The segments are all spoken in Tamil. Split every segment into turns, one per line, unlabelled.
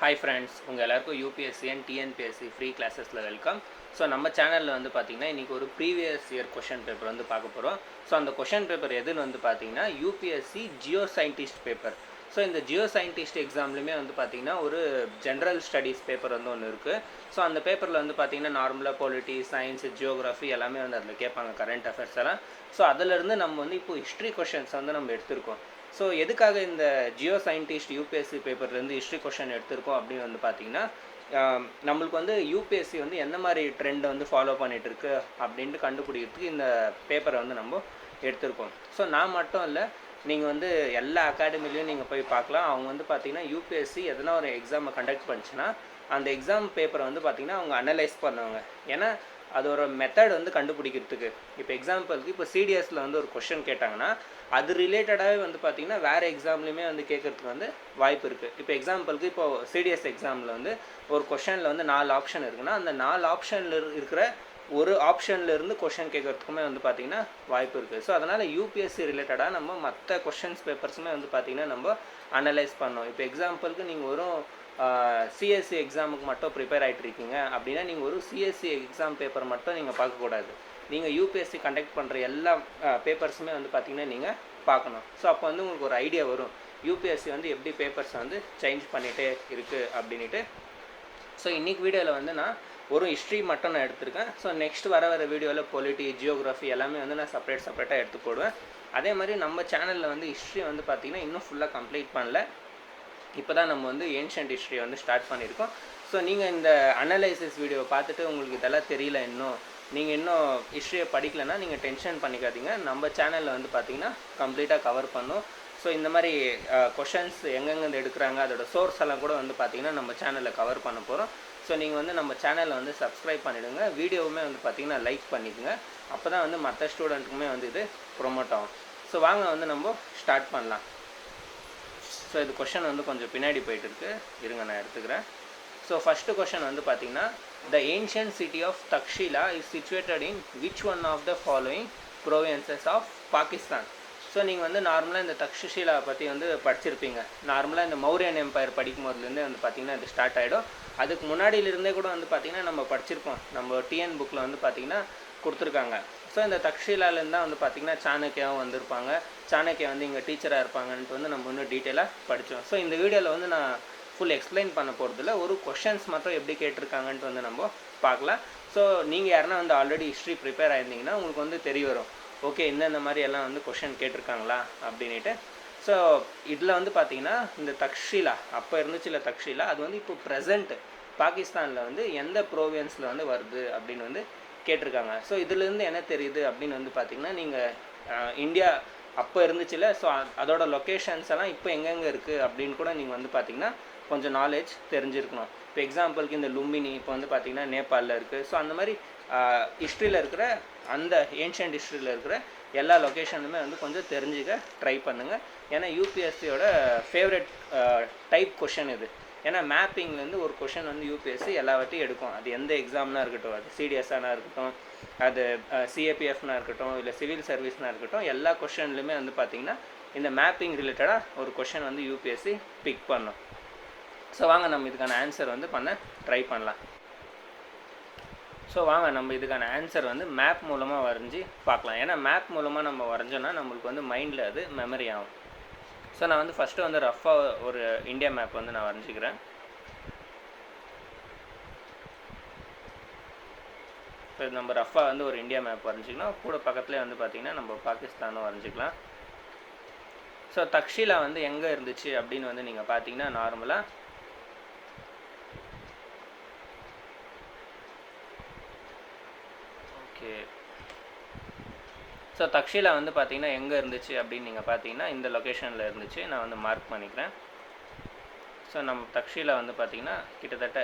Hi friends, உங்கள் எல்லாருக்கும் யூபிஎஸ்சி அண்ட் டிஎன்பிஎஸ்சி ஃப்ரீ கிளாஸஸில் வெல்கம். ஸோ நம்ம சேனலில் வந்து பார்த்திங்கன்னா இன்றைக்கி ஒரு ப்ரீவியஸ் இயர் கொஷின் பேப்பர் வந்து பார்க்க போகிறோம். ஸோ அந்த கொஷின் பேப்பர் எதுன்னு வந்து பார்த்திங்கன்னா UPSC Jio scientist paper. So இந்த ஜியோ சயின்டிஸ்ட் எக்ஸாம்லையுமே வந்து பார்த்திங்கன்னா ஒரு ஜென்ரல் ஸ்டடீஸ் பேப்பர் வந்து ஒன்று இருக்குது. ஸோ அந்த பேப்பரில் வந்து பார்த்திங்கன்னா நார்மலாக பொலிட்டி, சயின்ஸ், ஜியோகிராஃபி எல்லாமே வந்து அதில் கேட்பாங்க, கரண்ட் அஃபேர்ஸ் எல்லாம். ஸோ அதிலேருந்து நம்ம வந்து இப்போது ஹிஸ்ட்ரி கொஷின்ஸ் வந்து நம்ம எடுத்திருக்கோம். ஸோ எதுக்காக இந்த ஜியோ சயின்டிஸ்ட் யூபிஎஸ்சி பேப்பர்லேருந்து ஹிஸ்ட்ரி கொஷின் எடுத்திருக்கோம் அப்படின்னு வந்து பார்த்திங்கன்னா, நம்மளுக்கு வந்து யூபிஎஸ்சி வந்து எந்த மாதிரி ட்ரெண்டை வந்து ஃபாலோ பண்ணிகிட்டு இருக்கு அப்படின்ட்டு கண்டுபிடிக்கிறதுக்கு இந்த பேப்பரை வந்து நம்ம எடுத்திருக்கோம். ஸோ நான் மட்டும் இல்லை, நீங்கள் வந்து எல்லா அகாடமிலையும் நீங்கள் போய் பார்க்கலாம். அவங்க வந்து பார்த்திங்கன்னா யூபிஎஸ்சி எதனா ஒரு எக்ஸாமை கண்டக்ட் பண்ணிச்சுன்னா அந்த எக்ஸாம் பேப்பரை வந்து பார்த்திங்கன்னா அவங்க அனலைஸ் பண்ணுவாங்க. ஏன்னா அது ஒரு மெத்தட் வந்து கண்டுபிடிக்கிறதுக்கு. இப்போ எக்ஸாம்பிளுக்கு இப்போ சிடிஎஸில் வந்து ஒரு கொஷின் கேட்டாங்கன்னா அது ரிலேட்டடாகவே வந்து பார்த்திங்கன்னா வேறு எக்ஸாம்லேயுமே வந்து கேட்குறதுக்கு வந்து வாய்ப்பு இருக்குது. இப்போ எக்ஸாம்பிளுக்கு இப்போ சிடிஎஸ் எக்ஸாமில் வந்து ஒரு கொஷனில் வந்து 4 ஆப்ஷன் இருக்குன்னா அந்த 4 ஆப்ஷனில் இருக்கிற ஒரு ஆப்ஷன்லேருந்து கொஷின் கேட்குறதுக்குமே வந்து பார்த்திங்கன்னா வாய்ப்பு இருக்குது. ஸோ அதனால் யூபிஎஸ்சி ரிலேட்டடாக நம்ம மற்ற கொஷின்ஸ் பேப்பர்ஸுமே வந்து பார்த்திங்கன்னா நம்ம அனலைஸ் பண்ணோம். இப்போ எக்ஸாம்பிளுக்கு நீங்கள் ஒரு சிஎஸ்சி எக்ஸாமுக்கு மட்டும் ப்ரிப்பேர் ஆகிட்ருக்கீங்க அப்படின்னா நீங்கள் ஒரு சிஎஸ்சி எக்ஸாம் பேப்பர் மட்டும் நீங்கள் பார்க்கக்கூடாது. நீங்கள் யூபிஎஸ்சி கண்டக்ட் பண்ணுற எல்லா பேப்பர்ஸுமே வந்து பார்த்திங்கன்னா நீங்கள் பார்க்கணும். ஸோ அப்போ வந்து உங்களுக்கு ஒரு ஐடியா வரும் யூபிஎஸ்சி வந்து எப்படி பேப்பர்ஸை வந்து சேஞ்ச் பண்ணிகிட்டே இருக்குது அப்படின்ட்டு. ஸோ இன்றைக்கி வீடியோவில் வந்து நான் ஒரு ஹிஸ்ட்ரி மட்டும் நான் எடுத்திருக்கேன். ஸோ நெக்ஸ்ட் வர வீடியோவில் பொலிட்டி, ஜியோகிராஃபி எல்லாமே வந்து நான் செப்பரேட்டாக எடுத்து போடுவேன். அதே மாதிரி நம்ம சேனலில் வந்து ஹிஸ்ட்ரி வந்து பார்த்திங்கன்னா இன்னும் ஃபுல்லாக கம்ப்ளீட் பண்ணல. இப்போ தான் நம்ம வந்து ஏன்ஷியன்ட் ஹிஸ்ட்ரி வந்து ஸ்டார்ட் பண்ணியிருக்கோம். ஸோ நீங்கள் இந்த அனலைசிஸ் வீடியோவை பார்த்துட்டு உங்களுக்கு இதெல்லாம் தெரியல, நீங்கள் இன்னும் ஹிஸ்ட்ரியை படிக்கலைன்னா நீங்கள் டென்ஷன் பண்ணிக்காதீங்க. நம்ம சேனலில் வந்து பார்த்திங்கன்னா கம்ப்ளீட்டாக கவர் பண்ணும். ஸோ இந்த மாதிரி கொஷன்ஸ் எங்கெங்கே எடுக்கிறாங்க அதோட சோர்ஸ் எல்லாம் கூட வந்து பார்த்திங்கன்னா நம்ம சேனலில் கவர் பண்ண போகிறோம். ஸோ நீங்கள் வந்து நம்ம சேனலில் வந்து சப்ஸ்கிரைப் பண்ணிவிடுங்க, வீடியோவுமே வந்து பார்த்திங்கன்னா லைக் பண்ணிக்கோங்க. அப்போ தான் வந்து மற்ற ஸ்டூடெண்ட்டுக்குமே வந்து இது ப்ரொமோட் ஆகும். ஸோ வாங்க வந்து நம்ம ஸ்டார்ட் பண்ணலாம். ஸோ இது கொஷன் வந்து கொஞ்சம் பின்னாடி போயிட்டு இருக்கு, இருங்க நான் எடுத்துக்கிறேன். ஸோ ஃபஸ்ட்டு கொஷன் வந்து பார்த்திங்கன்னா, the ancient city of Taxila is situated in which one of the following provinces of Pakistan. So நீங்கள் வந்து நார்மலாக இந்த தக்ஷிலா பற்றி வந்து படிச்சிருப்பீங்க. நார்மலாக இந்த மௌரியன் எம்பையர் படிக்கும் போதுலேருந்தே வந்து பார்த்திங்கன்னா இது ஸ்டார்ட் ஆகிடும். அதுக்கு முன்னாடியிலிருந்தே கூட வந்து பார்த்திங்கன்னா நம்ம படிச்சிருப்போம், நம்ம டிஎன் புக்கில் வந்து பார்த்திங்கன்னா கொடுத்துருக்காங்க. ஸோ இந்த தக்ஷிலாலேருந்து தான் வந்து பார்த்திங்கன்னா சாணக்கியாவும் வந்திருப்பாங்க. சாணக்கியா வந்து இங்கே டீச்சராக இருப்பாங்கன்ட்டு வந்து நம்ம இன்னும் டீட்டெயிலாக படித்தோம். ஸோ இந்த வீடியோவில் வந்து நான் ஃபுல் எக்ஸ்பிளைன் பண்ண போகிறதில்ல, ஒரு கொஷன்ஸ் மட்டும் எப்படி கேட்டிருக்காங்கன்ட்டு வந்து நம்ம பார்க்கலாம். ஸோ நீங்கள் யாருன்னா வந்து ஆல்ரெடி ஹிஸ்ட்ரி ப்ரிப்பேர் ஆயிருந்தீங்கன்னா உங்களுக்கு வந்து தெரிய வரும், ஓகே இந்த மாதிரி எல்லாம் வந்து கொஷின் கேட்டிருக்காங்களா அப்படின்ட்டு. ஸோ இதில் வந்து பார்த்திங்கன்னா இந்த தக்ஷிலா அப்போ இருந்துச்சுல தக்ஷிலா, அது வந்து இப்போ ப்ரெசண்ட் பாகிஸ்தானில் வந்து எந்த ப்ரோவின்ஸில் வந்து வருது அப்படின்னு வந்து கேட்டிருக்காங்க. ஸோ இதுலேருந்து என்ன தெரியுது அப்படின்னு வந்து பார்த்திங்கன்னா, நீங்கள் இந்தியா அப்போ இருந்துச்சுல, ஸோ அதோட லொக்கேஷன்ஸ் எல்லாம் இப்போ எங்கெங்கே இருக்குது அப்படின்னு கூட நீங்கள் வந்து பார்த்திங்கன்னா கொஞ்சம் நாலேஜ் தெரிஞ்சிருக்கணும். இப்போ எக்ஸாம்பிளுக்கு இந்த லும்பினி இப்போ வந்து பார்த்திங்கன்னா நேபாளில் இருக்குது. ஸோ அந்த மாதிரி ஹிஸ்ட்ரியில் இருக்கிற அந்த ஏன்ஷியன்ட் ஹிஸ்ட்ரியில் இருக்கிற எல்லா லொக்கேஷனுமே வந்து கொஞ்சம் தெரிஞ்சுக்க ட்ரை பண்ணுங்கள். ஏன்னா யூபிஎஸ்சியோட ஃபேவரட் டைப் கொஷின் இது. ஏன்னா மேப்பிங்லேருந்து ஒரு கொஷின் வந்து யூபிஎஸ்சி எல்லாவற்றையும் எடுக்கும். அது எந்த எக்ஸாம்னா இருக்கட்டும், அது சிடிஎஸ்ஆனா இருக்கட்டும், அது சிஏபிஎஃப்னா இருக்கட்டும், இல்லை சிவில் சர்வீஸ்னா இருக்கட்டும், எல்லா கொஷின்லையுமே வந்து பார்த்திங்கன்னா இந்த மேப்பிங் ரிலேட்டடாக ஒரு கொஷின் வந்து யூபிஎஸ்சி பிக் பண்ணும். ஸோ வாங்க நம்ம இதுக்கான ஆன்சர் வந்து பண்ண ட்ரை பண்ணலாம். ஸோ வாங்க நம்ம இதுக்கான ஆன்சர் வந்து மேப் மூலமாக வரைஞ்சி பார்க்கலாம். ஏன்னா மேப் மூலமாக நம்ம வரைஞ்சோன்னா நம்மளுக்கு வந்து மைண்டில் அது மெமரி ஆகும். ஸோ நான் வந்து ஃபஸ்ட்டு வந்து ரஃபாக ஒரு இந்தியா மேப் வந்து நான் வரைஞ்சிக்கிறேன். இப்போ நம்ம ரஃபாக வந்து ஒரு இந்தியா மேப் வரைஞ்சிக்கலாம், கூட பக்கத்துலேயே வந்து பார்த்திங்கன்னா நம்ம பாகிஸ்தானும் வரைஞ்சிக்கலாம். ஸோ தக்ஷிலா வந்து எங்கே இருந்துச்சு அப்படின்னு வந்து நீங்கள் பார்த்தீங்கன்னா நார்மலாக ஓகே. ஸோ தக்ஷிலா வந்து பார்த்திங்கன்னா எங்கே இருந்துச்சு அப்படின்னு நீங்கள் பார்த்தீங்கன்னா இந்த லொக்கேஷனில் இருந்துச்சு. நான் வந்து மார்க் பண்ணிக்கிறேன். ஸோ நம்ம தக்ஷிலா வந்து பார்த்திங்கன்னா கிட்டத்தட்ட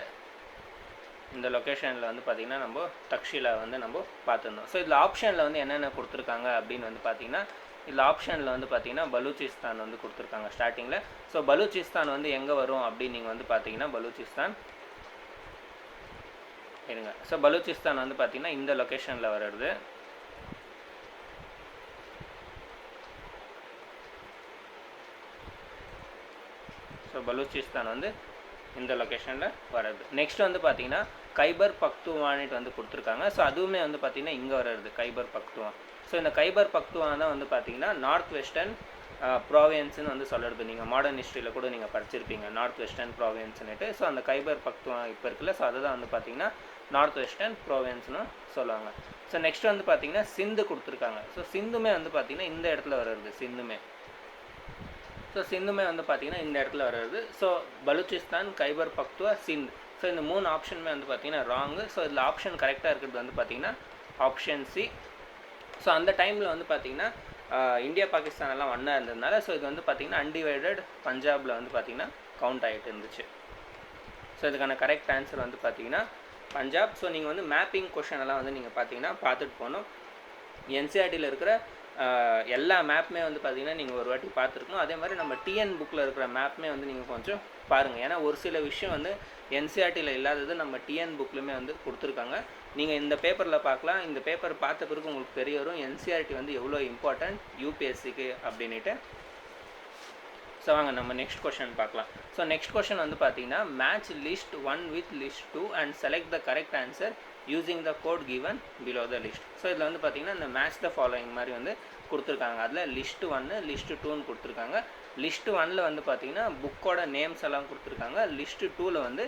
இந்த லொக்கேஷனில் வந்து பார்த்திங்கன்னா நம்ம தக்ஷிலா வந்து நம்ம பார்த்துருந்தோம். ஸோ இதில் ஆப்ஷனில் வந்து என்னென்ன கொடுத்துருக்காங்க அப்படின்னு வந்து பார்த்திங்கன்னா, இதில் ஆப்ஷனில் வந்து பார்த்திங்கன்னா பலூச்சிஸ்தான் வந்து கொடுத்துருக்காங்க ஸ்டார்டிங்கில். ஸோ பலூச்சிஸ்தான் வந்து எங்கே வரும் அப்படின்னு நீங்கள் வந்து பார்த்தீங்கன்னா பலூச்சிஸ்தான் இருங்க. ஸோ பலூச்சிஸ்தான் வந்து பார்த்திங்கன்னா இந்த லொக்கேஷனில் வருது. ஸோ பலூச்சிஸ்தான் வந்து இந்த லொக்கேஷனில் வர்றது. நெக்ஸ்ட் வந்து பார்த்தீங்கன்னா கைபர் பக்துவான்ட்டு வந்து கொடுத்துருக்காங்க. ஸோ அதுவுமே வந்து பார்த்தீங்கன்னா இங்கே வர்றது கைபர் பக்துவான். ஸோ இந்த கைபர் பக்துவான் தான் வந்து பார்த்தீங்கன்னா நார்த் வெஸ்டர்ன் ப்ராவியன்ஸ்னு வந்து சொல்கிறது. நீங்கள் மாடர்ன் ஹிஸ்ட்ரியில் கூட நீங்கள் படிச்சிருப்பீங்க நார்த் வெஸ்டர்ன் ப்ராவியன்ஸ்னுட்டு. ஸோ அந்த கைபர் பக்துவான் இப்போ இருக்குல்ல, ஸோ அதுதான் வந்து பார்த்தீங்கன்னா நார்த் வெஸ்டர்ன் ப்ராவியன்ஸ்னு சொல்லுவாங்க. ஸோ நெக்ஸ்ட் வந்து பார்த்தீங்கன்னா சிந்து கொடுத்துருக்காங்க. ஸோ சிந்துமே வந்து பார்த்தீங்கன்னா இந்த இடத்துல வர்றது சிந்துமே. ஸோ சிந்துமே வந்து பார்த்தீங்கன்னா இந்த இடத்துல வர்றது. ஸோ பலூச்சிஸ்தான், கைபர் பக்துவா, சிந்த். ஸோ இந்த 3 ஆப்ஷனுமே வந்து பார்த்தீங்கன்னா ராங்கு. ஸோ இதில் ஆப்ஷன் கரெக்டாக இருக்கிறது வந்து பார்த்தீங்கன்னா ஆப்ஷன் சி. ஸோ அந்த டைமில் வந்து பார்த்தீங்கன்னா இந்தியா பாகிஸ்தான் எல்லாம் ஒன்றா இருந்ததுனால ஸோ இது வந்து பார்த்தீங்கன்னா அன்டிவைடட் பஞ்சாபில் வந்து பார்த்தீங்கன்னா கவுண்ட் ஆகிட்டு இருந்துச்சு. ஸோ இதுக்கான கரெக்ட் ஆன்சர் வந்து பார்த்தீங்கன்னா பஞ்சாப். ஸோ நீங்கள் வந்து மேப்பிங் கொஷன் எல்லாம் வந்து நீங்கள் பார்த்தீங்கன்னா பார்த்துட்டு போகணும். என்சிஆர்டியில் இருக்கிற எல்லா மேப்புமே வந்து பார்த்தீங்கன்னா நீங்கள் ஒரு வாட்டி பார்த்துருக்கணும். அதே மாதிரி நம்ம டிஎன் புக்கில் இருக்கிற மேப்புமே வந்து நீங்கள் கொஞ்சம் பாருங்கள். ஏன்னா ஒரு சில விஷயம் வந்து என்சிஆர்டியில் இல்லாதது நம்ம டிஎன் புக்லையுமே வந்து கொடுத்துருக்காங்க. நீங்கள் இந்த பேப்பரில் பார்க்கலாம். இந்த பேப்பர் பார்த்த பிறகு உங்களுக்கு தெரிய வரும் என்சிஆர்டி வந்து எவ்வளோ இம்பார்ட்டன்ட் யூபிஎஸ்சிக்கு அப்படின்ட்டு. ஸோ வாங்க நம்ம நெக்ஸ்ட் கொஷன் பார்க்கலாம். ஸோ நெக்ஸ்ட் கொஷன் வந்து பார்த்தீங்கன்னா match list 1 with list 2 and select the correct answer using the code given below the list. So இதில் வந்து பார்த்தீங்கன்னா இந்த மேட்ச் த ஃபாலோயிங் மாதிரி வந்து கொடுத்துருக்காங்க. அதில் லிஸ்ட் 1 லிஸ்ட் 2ன்னு கொடுத்துருக்காங்க. லிஸ்ட் 1ல் வந்து பார்த்தீங்கன்னா புக்கோட நேம்ஸ் எல்லாம் கொடுத்துருக்காங்க. லிஸ்ட் 2ல் வந்து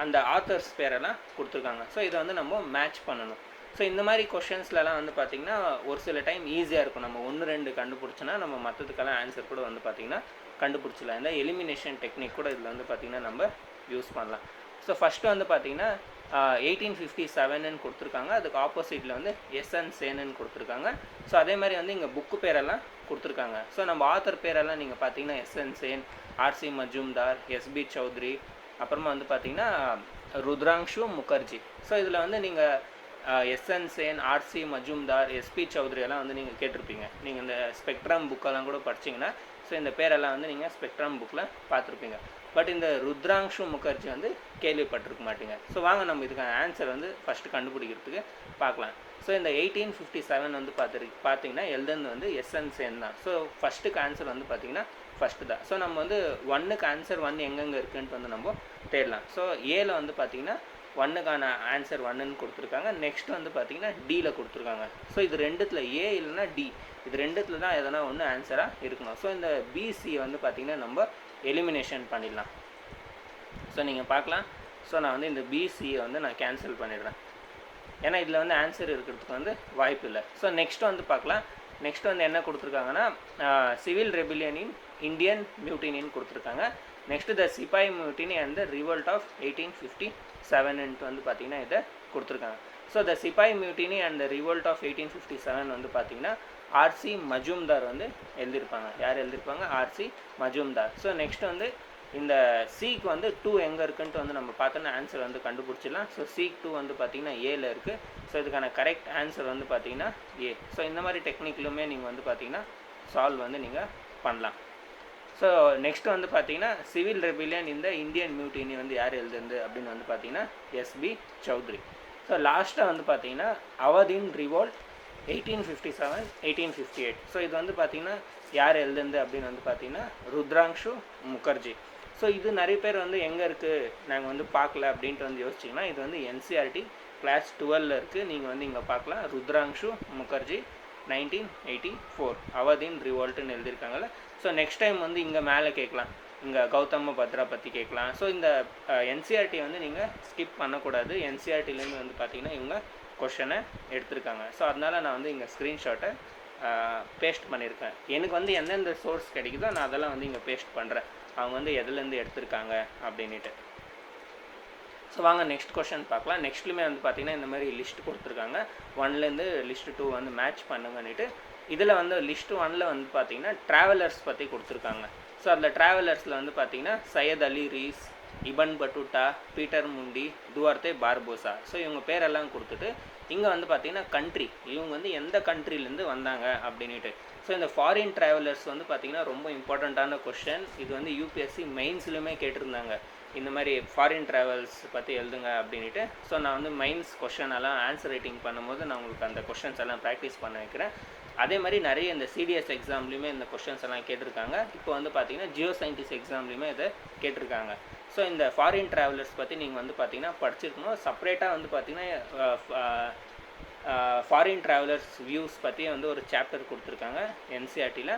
அந்த ஆத்தர்ஸ் பேரெல்லாம் கொடுத்துருக்காங்க. ஸோ இதை வந்து நம்ம மேட்ச் பண்ணணும். ஸோ இந்த மாதிரி கொஷின்ஸ்லலாம் வந்து பார்த்திங்கன்னா ஒரு சில டைம் ஈஸியாக இருக்கும். நம்ம 1-2 கண்டுபிடிச்சோன்னா நம்ம மற்றதுக்கெல்லாம் ஆன்சர் கூட வந்து பார்த்திங்கன்னா கண்டுபிடிச்சிடலாம். இந்த எலிமினேஷன் டெக்னிக் கூட இதில் வந்து பார்த்திங்கன்னா நம்ம யூஸ் பண்ணலாம். ஸோ ஃபஸ்ட்டு வந்து பார்த்திங்கன்னா 1857ன்னு கொடுத்துருக்காங்க. அதுக்கு ஆப்போசிட்டில் வந்து எஸ்என் சேனன்னு கொடுத்துருக்காங்க. ஸோ அதே மாதிரி வந்து இங்கே புக்கு பேரெல்லாம் கொடுத்துருக்காங்க. ஸோ நம்ம ஆத்தர் பேரெல்லாம் நீங்கள் பார்த்தீங்கன்னா எஸ்என் சேன், ஆர்சி மஜும்தார், எஸ்பி சௌத்ரி, அப்புறமா வந்து பார்த்தீங்கன்னா ருத்ராங்ஷு முகர்ஜி. ஸோ இதில் வந்து நீங்கள் எஸ்என் சேன், ஆர்சி மஜும்தார், எஸ்பி சௌத்ரி எல்லாம் வந்து நீங்கள் கேட்டிருப்பீங்க. நீங்கள் இந்த ஸ்பெக்ட்ரம் புக்கெல்லாம் கூட படிச்சிங்கன்னா ஸோ இந்த பேரெல்லாம் வந்து நீங்கள் ஸ்பெக்ட்ரம் புக்கில் பார்த்துருப்பீங்க. பட் இந்த ருத்ராங்ஷு முகர்ஜி வந்து கேள்விப்பட்டிருக்க மாட்டீங்க. ஸோ வாங்க நம்ம இதுக்கான ஆன்சர் வந்து ஃபஸ்ட்டு கண்டுபிடிக்கிறதுக்கு பார்க்கலாம். ஸோ இந்த 1857 வந்து பார்த்தீங்கன்னா எழுதுன்னு வந்து எஸ்என் சேன் தான். ஸோ ஃபஸ்ட்டுக்கு ஆன்சர் வந்து பார்த்தீங்கன்னா ஃபஸ்ட்டு தான். ஸோ நம்ம வந்து 1க்கு ஆன்சர் 1 எங்கெங்கே இருக்குன்ட்டு வந்து நம்ம தேடலாம். ஸோ ஏல வந்து பார்த்தீங்கன்னா 1க்கான ஆன்சர் 1ன்னு கொடுத்துருக்காங்க. நெக்ஸ்ட் வந்து பார்த்தீங்கன்னா டியில் கொடுத்துருக்காங்க. ஸோ இது ரெண்டுத்தில் ஏ இல்லைன்னா டி, இது ரெண்டுத்தில் தான் எதனா ஒன்று ஆன்சராக இருக்கணும். ஸோ இந்த பிசி வந்து பார்த்தீங்கன்னா நம்ம எலிமினேஷன் பண்ணிடலாம். ஸோ நீங்கள் பார்க்கலாம். ஸோ நான் வந்து இந்த பிசியை வந்து நான் கேன்சல் பண்ணிடுறேன். ஏன்னா இதில் வந்து ஆன்சர் இருக்கிறதுக்கு வந்து வாய்ப்பு இல்லை. ஸோ நெக்ஸ்ட் வந்து பார்க்கலாம். நெக்ஸ்ட் வந்து என்ன கொடுத்துருக்காங்கன்னா சிவில் ரெபிலியன் இன் இந்தியன் மியூட்டினின்னு கொடுத்துருக்காங்க. Next the sepoy mutiny and the revolt of 1857ன்ட்டு வந்து பார்த்தீங்கன்னா இதை கொடுத்துருக்காங்க. So the sepoy mutiny and the revolt of 1857 வந்து பார்த்தீங்கன்னா ஆர்சி மஜும்தார் வந்து எழுதியிருப்பாங்க. யார் எழுதியிருப்பாங்க? ஆர்சி மஜும்தார். ஸோ நெக்ஸ்ட் வந்து இந்த சீக்கு வந்து 2 எங்கே இருக்குன்ட்டு வந்து நம்ம பார்த்தோன்னா ஆன்சர் வந்து கண்டுபிடிச்சிடலாம். ஸோ சீக் 2 வந்து பார்த்தீங்கன்னா ஏல இருக்குது. ஸோ இதுக்கான கரெக்ட் ஆன்சர் வந்து பார்த்தீங்கன்னா ஏ. ஸோ இந்த மாதிரி டெக்னிக்லுமே நீங்கள் வந்து பார்த்தீங்கன்னா சால்வ் வந்து நீங்கள் பண்ணலாம். ஸோ நெக்ஸ்ட் வந்து பார்த்தீங்கன்னா சிவில் ரெபிலியன் இந்த இந்தியன் மியூட்டினி வந்து யார் எழுதுந்து அப்படின்னு வந்து பார்த்தீங்கன்னா எஸ்பி சௌத்ரி. ஸோ லாஸ்ட்டாக வந்து பார்த்தீங்கன்னா அவதின் ரிவோல்ட் 1857, 1858. ஸோ இது வந்து பார்த்தீங்கன்னா யார் எழுதுந்து அப்படின்னு வந்து பார்த்தீங்கன்னா ருத்ராங்ஷு முகர்ஜி. ஸோ இது நிறைய பேர் வந்து எங்கே இருக்குது நாங்கள் வந்து பார்க்கல அப்படின்ட்டு வந்து யோசிச்சிங்கன்னா இது வந்து என்சிஆர்டி கிளாஸ் 12ல் இருக்குது. நீங்கள் வந்து இங்கே பார்க்கலாம். ருத்ராங்ஷு முகர்ஜி 1984 அவதின் ரிவோல்ட்டுன்னு எழுதியிருக்காங்கல்ல. ஸோ நெக்ஸ்ட் டைம் வந்து இங்கே மேலே கேட்கலாம், இங்கே கௌதம பத்ரா பற்றி கேட்கலாம். ஸோ இந்த என்சிஆர்டி வந்து நீங்கள் ஸ்கிப் பண்ணக்கூடாது. என்சிஆர்டிலேருந்து வந்து பார்த்தீங்கன்னா இவங்க கொஷனை எடுத்திருக்காங்க. ஸோ அதனால் நான் வந்து இங்கே ஸ்க்ரீன்ஷாட்டை பேஸ்ட் பண்ணியிருக்கேன். எனக்கு வந்து எந்தெந்த சோர்ஸ் கிடைக்குதோ நான் அதெல்லாம் வந்து இங்கே பேஸ்ட் பண்ணுறேன், அவங்க வந்து எதுலேருந்து எடுத்திருக்காங்க அப்படின்ட்டு. ஸோ வாங்க நெக்ஸ்ட் கொஷன் பார்க்கலாம். நெக்ஸ்ட்லுமே வந்து பார்த்திங்கன்னா இந்த மாதிரி லிஸ்ட் கொடுத்துருக்காங்க. 1லேருந்து லிஸ்ட் 2 வந்து மேட்ச் பண்ணுங்கன்னுட்டு. இதில் வந்து லிஸ்ட் 1ல் வந்து பார்த்திங்கன்னா ட்ராவலர்ஸ் பற்றி கொடுத்துருக்காங்க. ஸோ அதில் ட்ராவலர்ஸில் வந்து பார்த்திங்கன்னா சையத் அலி ரீஸ், இபன் பட்டுட்டா, பீட்டர் முண்டி, துவார்த்தே பார்போசா. ஸோ இவங்க பேரெல்லாம் கொடுத்துட்டு இங்கே வந்து பார்த்திங்கன்னா கண்ட்ரி, இவங்க வந்து எந்த கண்ட்ரிலேருந்து வந்தாங்க அப்படின்ட்டு. ஸோ இந்த ஃபாரின் ட்ராவலர்ஸ் வந்து பார்த்திங்கன்னா ரொம்ப இம்பார்ட்டண்ட்டான கொஷின். இது வந்து யூபிஎஸ்சி மெயின்ஸ்லுமே கேட்டிருந்தாங்க, இந்த மாதிரி ஃபாரின் ட்ராவல்ஸ் பற்றி எழுதுங்க அப்படின்ட்டு. ஸோ நான் வந்து மெயின்ஸ் கொஷன் எல்லாம் ஆன்சர் ரைட்டிங் பண்ணும்போது நான் உங்களுக்கு அந்த கொஷன்ஸ் எல்லாம் ப்ராக்டிஸ் பண்ண வைக்கிறேன். அதே மாதிரி நிறைய இந்த சிடிஎஸ் எக்ஸாம்லேயுமே இந்த கொஷின்ஸ் எல்லாம் கேட்டிருக்காங்க. இப்போ வந்து பார்த்திங்கன்னா ஜியோ சயின்டிஸ்ட் எக்ஸாம்லேயுமே இதை கேட்டிருக்காங்க. ஸோ இந்த ஃபாரின் ட்ராவலர்ஸ் பற்றி நீங்கள் வந்து பார்த்தீங்கன்னா படிச்சிருக்கணும். செப்பரேட்டாக வந்து பார்த்தீங்கன்னா ஃபாரின் ட்ராவலர்ஸ் வியூஸ் பற்றி வந்து ஒரு சாப்டர் கொடுத்துருக்காங்க என்சிஆர்டியில்.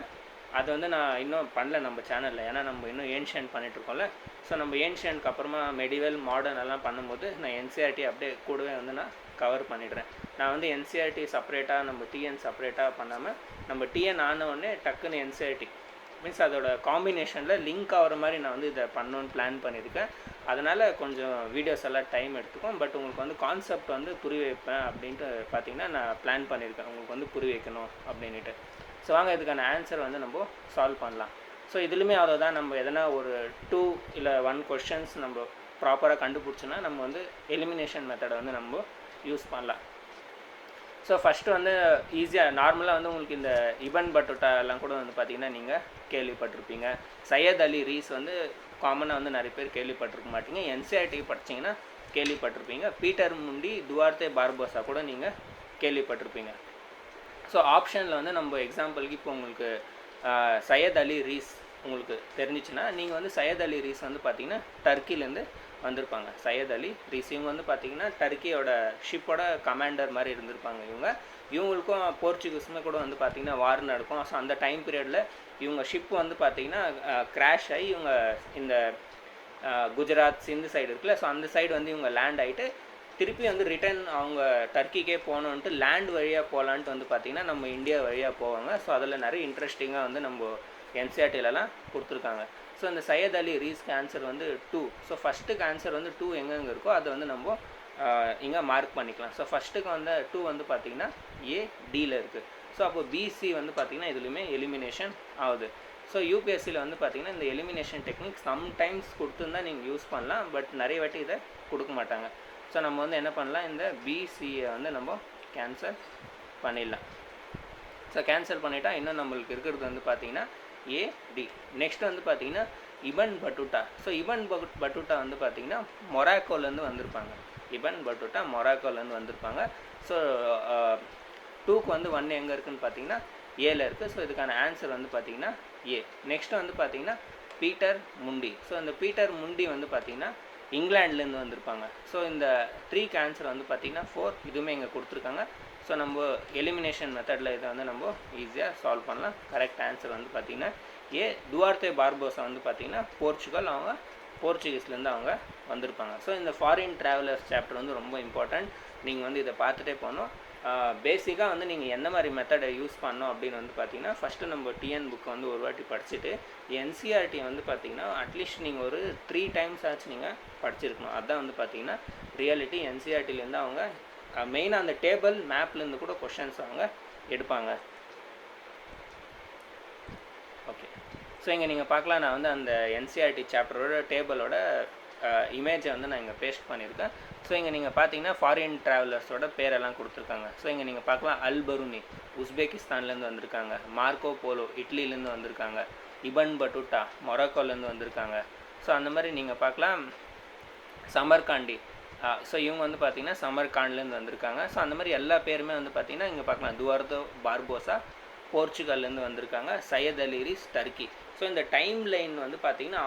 அது வந்து நான் இன்னும் பண்ணல நம்ம சேனலில், ஏன்னா நம்ம இன்னும் ஏன்ஷியன்ட் பண்ணிகிட்ருக்கோம்ல. ஸோ நம்ம ஏன்ஷியன்ட்க்கு அப்புறமா மெடிவல் மாடர்ன் எல்லாம் பண்ணும்போது நான் என்சிஆர்டி அப்படியே கூடவே வந்து நான் கவர் பண்ணிடுறேன். நான் வந்து என்சிஆர்டி செப்பரேட்டாக நம்ம டிஎன் செப்பரேட்டாக பண்ணாமல் நம்ம டிஎன் ஆனவுடனே டக்குன்னு என்சிஆர்டி மீன்ஸ் அதோட காம்பினேஷனில் லிங்க் ஆகிற மாதிரி நான் வந்து இதை பண்ணணுன்னு பிளான் பண்ணியிருக்கேன். அதனால் கொஞ்சம் வீடியோஸ் எல்லாம் டைம் எடுத்துக்கும். பட் உங்களுக்கு வந்து கான்செப்ட் வந்து புரிய வைப்பேன் அப்படின்ட்டு பார்த்தீங்கன்னா நான் பிளான் பண்ணியிருக்கேன் உங்களுக்கு வந்து புரிய வைக்கணும் அப்படின்ட்டு. ஸோ வாங்க இதுக்கான ஆன்சர் வந்து நம்ம சால்வ் பண்ணலாம். ஸோ இதுலையுமே அவ்வளோதான், நம்ம எதனா ஒரு 2 இல்லை 1 கொஷின்ஸ் நம்ம ப்ராப்பராக கண்டுபிடிச்சோன்னா நம்ம வந்து எலிமினேஷன் மெத்தடை வந்து நம்ம யூஸ் பண்ணலாம். ஸோ ஃபஸ்ட்டு வந்து ஈஸியாக நார்மலாக வந்து உங்களுக்கு இந்த இபன் பட்டுட்டா எல்லாம் கூட வந்து பார்த்திங்கன்னா நீங்கள் கேள்விப்பட்டிருப்பீங்க. சையத் அலி ரீஸ் வந்து காமனாக வந்து நிறைய பேர் கேள்விப்பட்டிருக்க மாட்டீங்க. என்சிஆர்டி படிச்சிங்கன்னா கேள்விப்பட்டிருப்பீங்க. பீட்டர் முண்டி, துவார்த்தே பார்போசா கூட நீங்கள் கேள்விப்பட்டிருப்பீங்க. ஸோ ஆப்ஷனில் வந்து நம்ம எக்ஸாம்பிளுக்கு இப்போ உங்களுக்கு சையத் அலி ரீஸ் உங்களுக்கு தெரிஞ்சிச்சுன்னா நீங்கள் வந்து சையத் அலி ரீஸ் வந்து பார்த்திங்கன்னா டர்க்கிலேருந்து வந்திருப்பாங்க. சையத் அலி ரீஸ் இவங்க வந்து பார்த்திங்கன்னா டர்க்கியோட ஷிப்போட கமாண்டர் மாதிரி இருந்திருப்பாங்க. இவங்களுக்கும் போர்ச்சுகீஸுமே கூட வந்து பார்த்திங்கன்னா வார் நடக்கும். ஸோ அந்த டைம் பீரியடில் இவங்க ஷிப் வந்து பார்த்திங்கன்னா கிராஷ் ஆகி இவங்க இந்த குஜராத் சிந்து சைடு இருக்குல்ல, ஸோ அந்த சைடு வந்து இவங்க லேண்ட் ஆகிட்டு திருப்பி வந்து ரிட்டர்ன் அவங்க டர்க்கிக்கே போகணுன்ட்டு லேண்ட் வழியாக போகலான்ட்டு வந்து பார்த்திங்கன்னா நம்ம இந்தியா வழியாக போவாங்க. ஸோ அதில் நிறைய இன்ட்ரெஸ்டிங்காக வந்து நம்ம என்சிஆர்டிலலாம் கொடுத்துருக்காங்க. ஸோ இந்த சையத் அலி ரீஸ்க்கு ஆன்சர் வந்து 2. ஸோ ஃபஸ்ட்டுக்கு ஆன்சர் வந்து 2 எங்கெங்கே இருக்கோ அதை வந்து நம்ம இங்கே மார்க் பண்ணிக்கலாம். ஸோ ஃபஸ்ட்டுக்கு வந்து 2 வந்து பார்த்திங்கன்னா ஏடியில் இருக்குது. ஸோ அப்போ பிசி வந்து பார்த்திங்கன்னா இதுலேயுமே எலிமினேஷன் ஆகுது. ஸோ யூபிஎஸ்சியில் வந்து பார்த்திங்கன்னா இந்த எலிமினேஷன் டெக்னிக் சம்டைம்ஸ் கொடுத்துருந்தா நீங்கள் யூஸ் பண்ணலாம், பட் நிறைய வாட்டி இதை கொடுக்க மாட்டாங்க. ஸோ நம்ம வந்து என்ன பண்ணலாம், இந்த பிசியை வந்து நம்ம கேன்சல் பண்ணிடலாம். ஸோ கேன்சல் பண்ணிட்டா இன்னும் நம்மளுக்கு இருக்கிறது வந்து பார்த்திங்கன்னா ஏடி. நெக்ஸ்ட் வந்து பார்த்திங்கன்னா இபன் பட்டுட்டா. ஸோ இபன் பட்டுட்டா வந்து பார்த்திங்கன்னா மொராக்கோலேருந்து வந்திருப்பாங்க. இபன் பட்டுட்டா மொராக்கோலேருந்து வந்திருப்பாங்க. ஸோ 2க்கு வந்து 1 எங்கே இருக்குதுன்னு பார்த்தீங்கன்னா ஏல இருக்குது. ஸோ இதுக்கான ஆன்சர் வந்து பார்த்திங்கன்னா ஏ. நெக்ஸ்ட் வந்து பார்த்திங்கன்னா பீட்டர் முண்டி. ஸோ இந்த பீட்டர் முண்டி வந்து பார்த்திங்கன்னா இங்கிலாந்துலேருந்து வந்திருப்பாங்க. ஸோ இந்த 3க்கு ஆன்சர் வந்து பார்த்திங்கன்னா 4. இதுவுமே இங்கே கொடுத்துருக்காங்க. ஸோ நம்ம எலிமினேஷன் மெத்தடில் இதை வந்து நம்ம ஈஸியாக சால்வ் பண்ணலாம். கரெக்ட் ஆன்சர் வந்து பார்த்திங்கன்னா ஏ. துவார்த்தே பார்போசா வந்து பார்த்திங்கன்னா போர்ச்சுகல், அவங்க போர்ச்சுகீஸ்லேருந்து அவங்க வந்திருப்பாங்க. ஸோ இந்த ஃபாரின் ட்ராவலர்ஸ் சாப்டர் வந்து ரொம்ப இம்பார்ட்டண்ட். நீங்கள் வந்து இதை பார்த்துட்டே போகணும். பேசிக்காக வந்து நீங்கள் எந்த மாதிரி மெத்தடை யூஸ் பண்ணோம் அப்படின்னு வந்து பார்த்தீங்கன்னா ஃபஸ்ட்டு நம்ம டிஎன் புக்கை வந்து ஒரு வாட்டி படிச்சுட்டு என்சிஆர்டி வந்து பார்த்திங்கன்னா அட்லீஸ்ட் நீங்கள் ஒரு 3 டைம்ஸ் ஆச்சு நீங்கள் படிச்சிருக்கணும். அதுதான் வந்து பார்த்திங்கன்னா ரியாலிட்டி. என்சிஆர்டிலேருந்து அவங்க மெயினாக அந்த டேபிள் மேப்லேருந்து கூட கொஷின்ஸ் அவங்க எடுப்பாங்க. ஓகே, ஸோ இங்கே நீங்கள் பார்க்கலாம், நான் வந்து அந்த என்சிஆர்டி சாப்டரோட டேபிளோட இமேஜை வந்து நான் இங்கே பேஸ்ட் பண்ணியிருக்கேன். ஸோ இங்கே நீங்கள் பார்த்தீங்கன்னா ஃபாரின் ட்ராவலர்ஸோட பேரெல்லாம் கொடுத்துருக்காங்க. ஸோ இங்கே நீங்கள் பார்க்கலாம், அல் பருனி உஸ்பெகிஸ்தான்லேருந்து வந்திருக்காங்க, மார்க்கோ போலோ இட்லிலேருந்து வந்திருக்காங்க, இபன் பட்டுட்டா மொராக்கோலேருந்து வந்திருக்காங்க. ஸோ அந்த மாதிரி நீங்கள் பார்க்கலாம், சமர்காண்டி. ஸோ இவங்க வந்து பார்த்திங்கன்னா சமர்காண்ட்லேருந்து வந்திருக்காங்க. ஸோ அந்த மாதிரி எல்லா பேருமே வந்து பார்த்திங்கன்னா இங்கே பார்க்கலாம், துவார்த்தோ பார்போசா போர்ச்சுகல்லேருந்து வந்திருக்காங்க, Syed Ali raise Turkey. So இந்த டைம் லைன் வந்து பார்த்திங்கன்னா